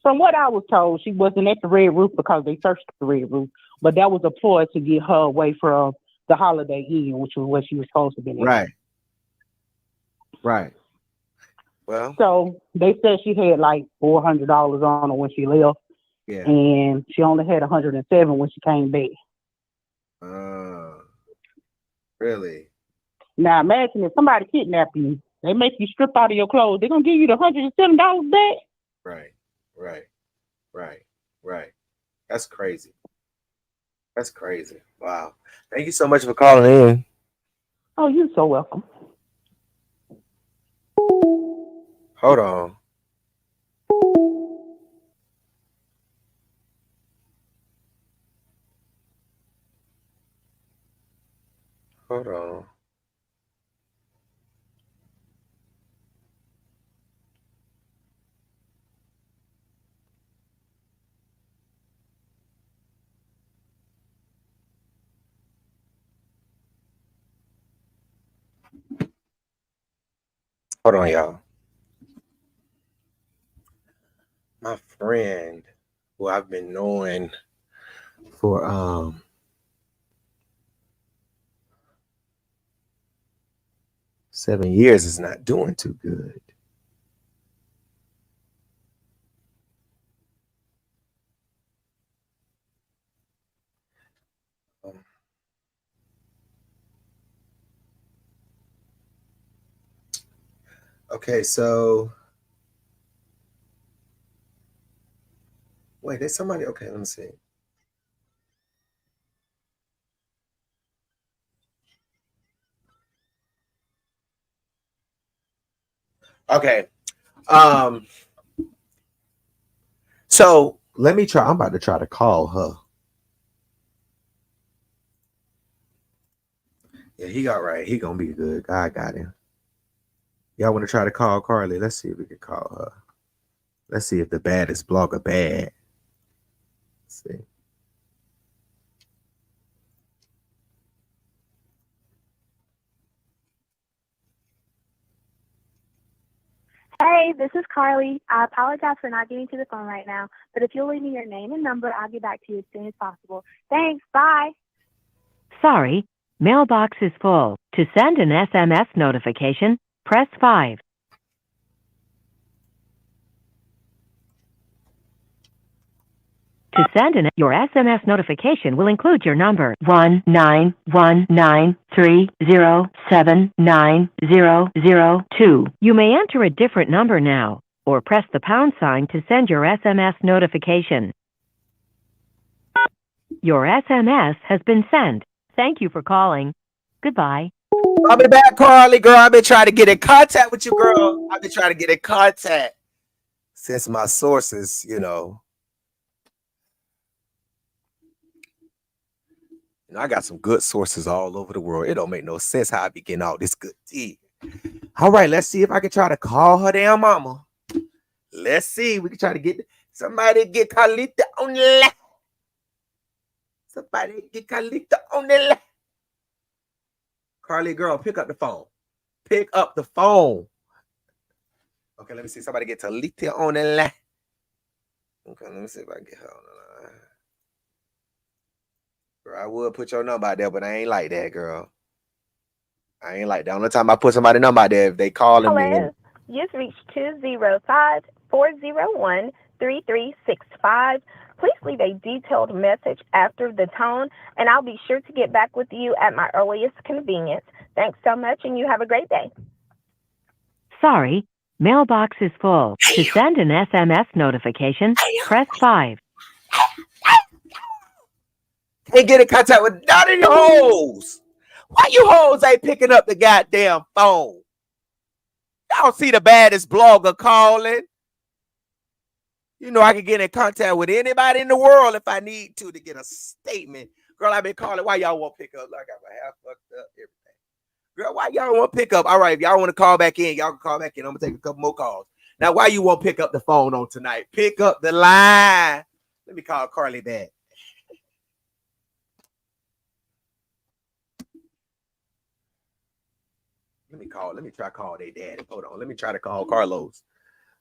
from what I was told, she wasn't at the Red Roof because they searched the Red Roof. But that was a ploy to get her away from the Holiday Inn, which was where she was supposed to be at. Right. Right. Well, so they said she had like $400 on her when she left, yeah. and she only had 107 when she came back. Really? Now imagine if somebody kidnapped you, they make you strip out of your clothes, they're gonna give you the $107 back. Right. Right. Right. Right. That's crazy. That's crazy. Wow. Thank you so much for calling in. Oh, you're so welcome. Hold on. Hold on. Hold on, y'all. My friend, who I've been knowing for 7 years, is not doing too good. Okay, so wait, there's somebody. Okay, let me see. Okay. So let me try. I'm about to try to call her. Yeah, he got right. He gonna be good. I got him. Y'all want to try to call Carlee? Let's see if we can call her. Let's see if the baddest blogger bad. Let's see. Hey, this is Carlee. I apologize for not getting to the phone right now, but if you'll leave me your name and number, I'll get back to you as soon as possible. Thanks. Bye. Sorry, mailbox is full. To send an SMS notification, press 5. To send your SMS notification will include your number 19193079002. You may enter a different number now, or press the pound sign to send your SMS notification. Your SMS has been sent. Thank you for calling. Goodbye. I'll be back, Carlee, girl. I've been trying to get in contact with you, girl. I've been trying to get in contact since my sources, I got some good sources all over the world. It don't make no sense how I be getting all this good tea. All right, let's see if I can try to call her damn mama. Let's see. We can try to get somebody get Carlita on the line. Somebody get Carlita on the line. Carlee, girl, pick up the phone. Pick up the phone. Okay, let me see. Somebody get Talita on the line. Okay, let me see if I can get her on the line. Girl, I would put your number out there, but I ain't like that, girl. I ain't like that. Only time I put somebody's number out there, if they calling me. Hello. You've reached 205-401-3365. Please leave a detailed message after the tone, and I'll be sure to get back with you at my earliest convenience. Thanks so much, and you have a great day. Sorry, mailbox is full. To send an SMS notification, press 5. Can't get in contact with none of you hoes. Why you hoes ain't picking up the goddamn phone? Y'all see the baddest blogger calling? You know, I can get in contact with anybody in the world if I need to get a statement. Girl, I've been calling. Why y'all won't pick up? Like, I got my half fucked up, everything. Girl, why y'all won't pick up? All right, if y'all want to call back in, y'all can call back in. I'm going to take a couple more calls. Now, why you won't pick up the phone on tonight? Pick up the line. Let me call Carlee back. Let me try to call their daddy. Hold on. Let me try to call Carlos.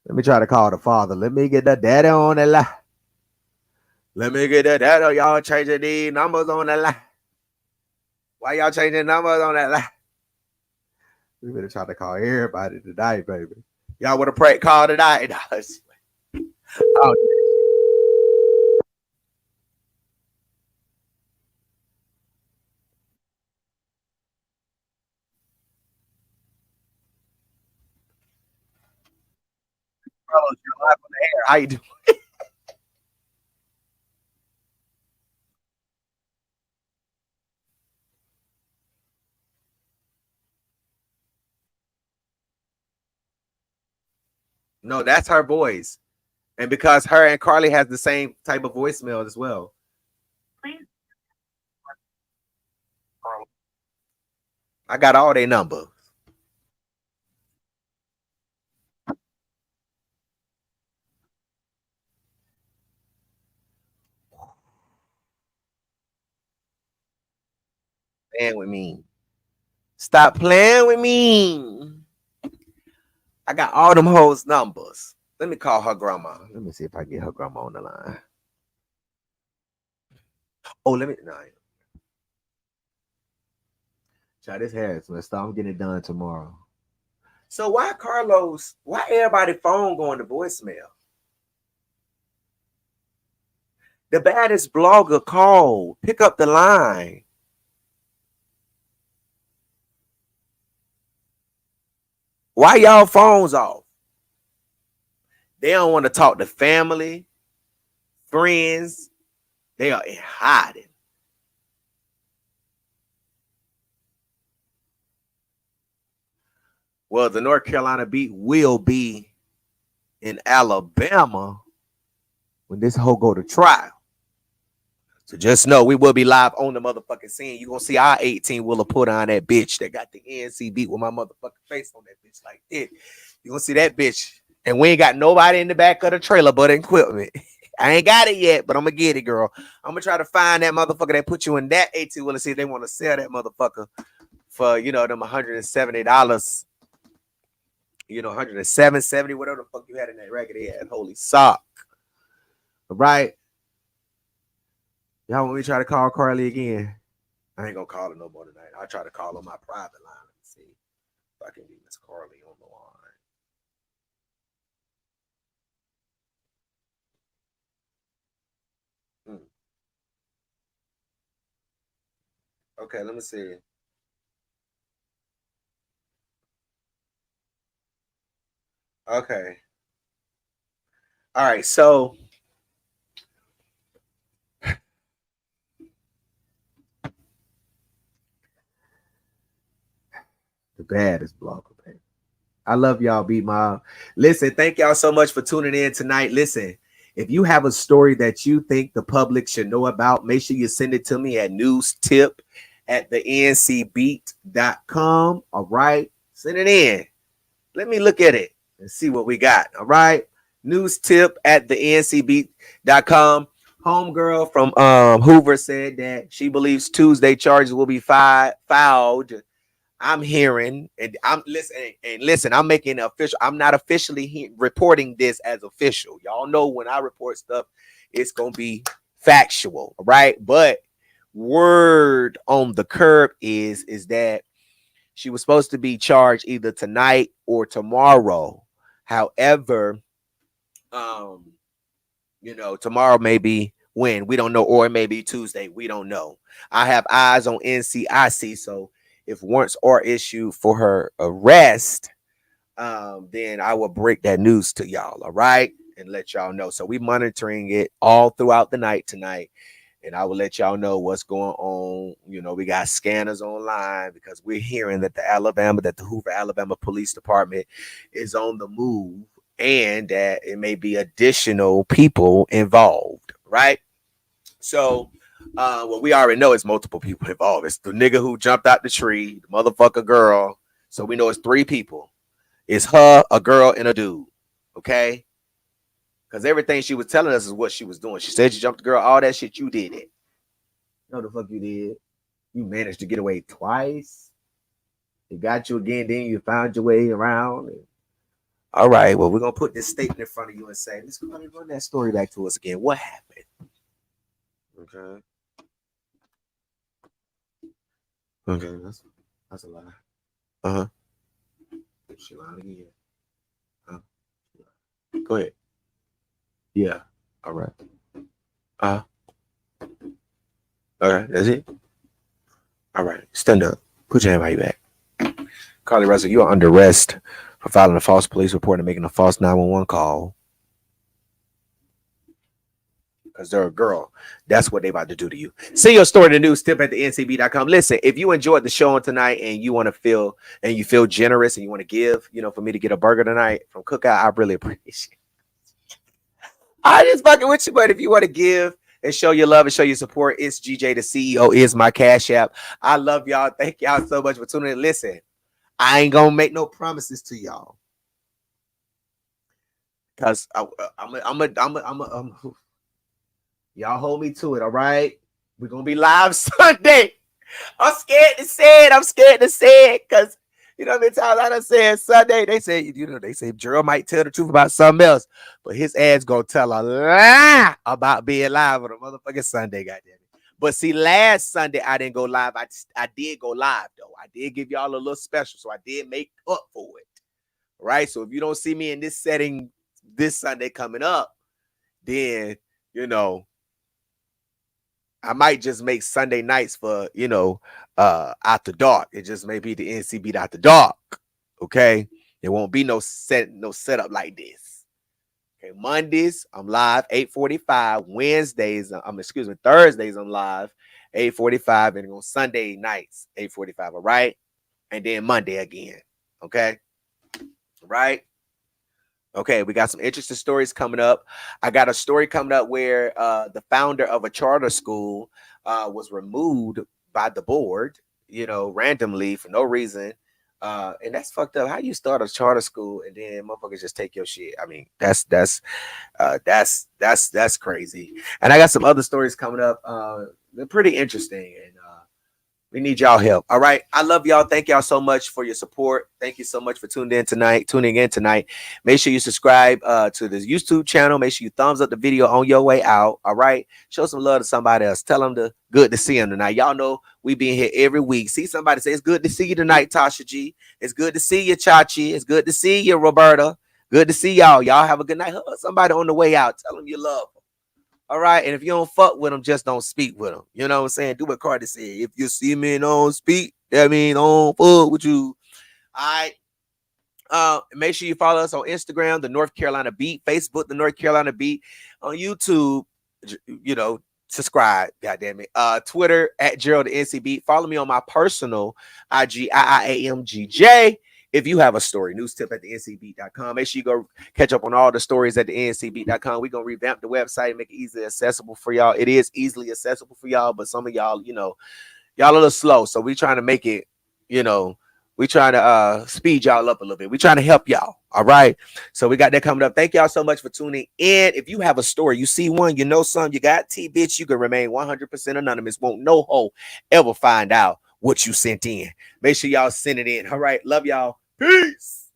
Let me try to call the father. Let me get the daddy on the line. Let me get the daddy. Y'all changing these numbers on the line. Why y'all changing numbers on that line? We better try to call everybody tonight, baby. Y'all want a prank call tonight? Oh. Carlos, you're live on the air. How you doing? No, that's her voice. And because her and Carlee has the same type of voicemail as well. I got all their numbers. Playing with me. Stop playing with me. I got all them hoes numbers. Let me call her grandma. Let me see if I get her grandma on the line. Oh, let me. No. Child, this hair is messed up. I'm getting it done tomorrow. So why Carlos? Why everybody phone going to voicemail? The baddest blogger called. Pick up the line. Why y'all phones off? They don't want to talk to family, friends. They are in hiding. Well, the North Carolina beat will be in Alabama when this hoe go to trial. So just know we will be live on the motherfucking scene. You're going to see our 18 will have put on that bitch that got the NC beat with my motherfucking face on that bitch like that. You're going to see that bitch. And we ain't got nobody in the back of the trailer but equipment. I ain't got it yet, but I'm going to get it, girl. I'm going to try to find that motherfucker that put you in that 18 will and see if they want to sell that motherfucker for, you know, them $170. You know, $107.70, whatever the fuck you had in that raggedy ass holy sock. All right. Y'all want me to try to call Carlee again? I ain't gonna call her no more tonight. I'll try to call on my private line and see if I can get Miss Carlee on the line. Okay, let me see. Okay. All right, so the baddest blogger, baby. I love y'all, Beat Mob. Listen, thank y'all so much for tuning in tonight. Listen, if you have a story that you think the public should know about, make sure you send it to me at newstip@thencbeat.com. All right, send it in. Let me look at it and see what we got. All right, newstip@thencbeat.com. Homegirl from Hoover said that she believes Tuesday charges will be filed. I'm hearing, and I'm listening, and listen, I'm making it official. I'm not officially reporting this as official. Y'all know when I report stuff, it's gonna be factual, right? But word on the curb is that she was supposed to be charged either tonight or tomorrow. However, you know, tomorrow may be when we don't know, or it may be Tuesday. We don't know. I have eyes on NCIC, so if warrants are issued for her arrest, then I will break that news to y'all, all right, and let y'all know. So we monitoring it all throughout the night tonight, and I will let y'all know what's going on. You know, we got scanners online because we're hearing that the Hoover, Alabama Police Department is on the move, and that it may be additional people involved, right? So well, we already know it's multiple people involved. It's the nigga who jumped out the tree, the motherfucker girl. So we know it's 3 people. It's her, a girl, and a dude. Okay? Because everything she was telling us is what she was doing. She said you jumped the girl, all that shit, you did it. No, the fuck you did. You managed to get away twice. It got you again, then you found your way around. All right, well, we're going to put this statement in front of you and say, let's go ahead and run that story back to us again. What happened? Okay. Okay, that's a lie. Uh-huh. She lied again. Go ahead. Yeah. All right. All right, that's it. All right, stand up. Put your hand behind your back. Carlee Russell, you are under arrest for filing a false police report and making a false 911 call. Because they're a girl. That's what they about to do to you. See your story in the newstip at the ncb.com. Listen, if you enjoyed the show on tonight and you want to feel generous and you want to give, for me to get a burger tonight from Cookout, I really appreciate it. I just fucking with you, but if you want to give and show your love and show your support, it's GJ the CEO is my Cash App. I love y'all. Thank y'all so much for tuning in. Listen, I ain't gonna make no promises to y'all. Because y'all hold me to it, all right? We're going to be live Sunday. I'm scared to say it because, how many times I done said Sunday, they say Gerald might tell the truth about something else, but his ass going to tell a lie about being live on a motherfucking Sunday, goddamn it. But see, last Sunday, I didn't go live. I did go live, though. I did give y'all a little special, so I did make up for it, right? So if you don't see me in this setting this Sunday coming up, then, I might just make Sunday nights for, after dark. It just may be the NCB after dark. Okay. There won't be no setup like this. Okay. Mondays, I'm live 8:45. Thursdays, I'm live 8:45. And on Sunday nights, 8:45. All right. And then Monday again. Okay. Right. Okay, we got some interesting stories coming up. I got a story coming up where the founder of a charter school was removed by the board, randomly for no reason. And that's fucked up. How you start a charter school and then motherfuckers just take your shit? I mean, that's crazy. And I got some other stories coming up. They're pretty interesting, and we need y'all help. All right. I love y'all. Thank y'all so much for your support. Thank you so much for tuning in tonight. Make sure you subscribe to this YouTube channel. Make sure you thumbs up the video on your way out. All right. Show some love to somebody else. Tell them good to see them tonight. Y'all know we being here every week. See somebody say it's good to see you tonight, Tasha G. It's good to see you, Chachi. It's good to see you, Roberta. Good to see y'all. Y'all have a good night. Hug somebody on the way out. Tell them you love them. All right. And if you don't fuck with them, just don't speak with them. You know what I'm saying? Do what Cardi said. If you see me and don't speak, that means don't fuck with you. All right. Make sure you follow us on Instagram, the North Carolina Beat, Facebook, the North Carolina Beat, on YouTube, subscribe, goddamn it. Twitter at Gerald the NC Beat. Follow me on my personal IG, IIAMGJ. If you have a story, newstip at the ncb.com. Make sure you go catch up on all the stories at the ncb.com. We're going to revamp the website and make it easily accessible for y'all. It is easily accessible for y'all, but some of y'all, y'all a little slow. So we're trying to make it, we're trying to speed y'all up a little bit. We're trying to help y'all. All right. So we got that coming up. Thank y'all so much for tuning in. If you have a story, you see one, something, you got T, bitch, you can remain 100% anonymous. Won't no hoe ever find out what you sent in. Make sure y'all send it in. All right. Love y'all. Peace.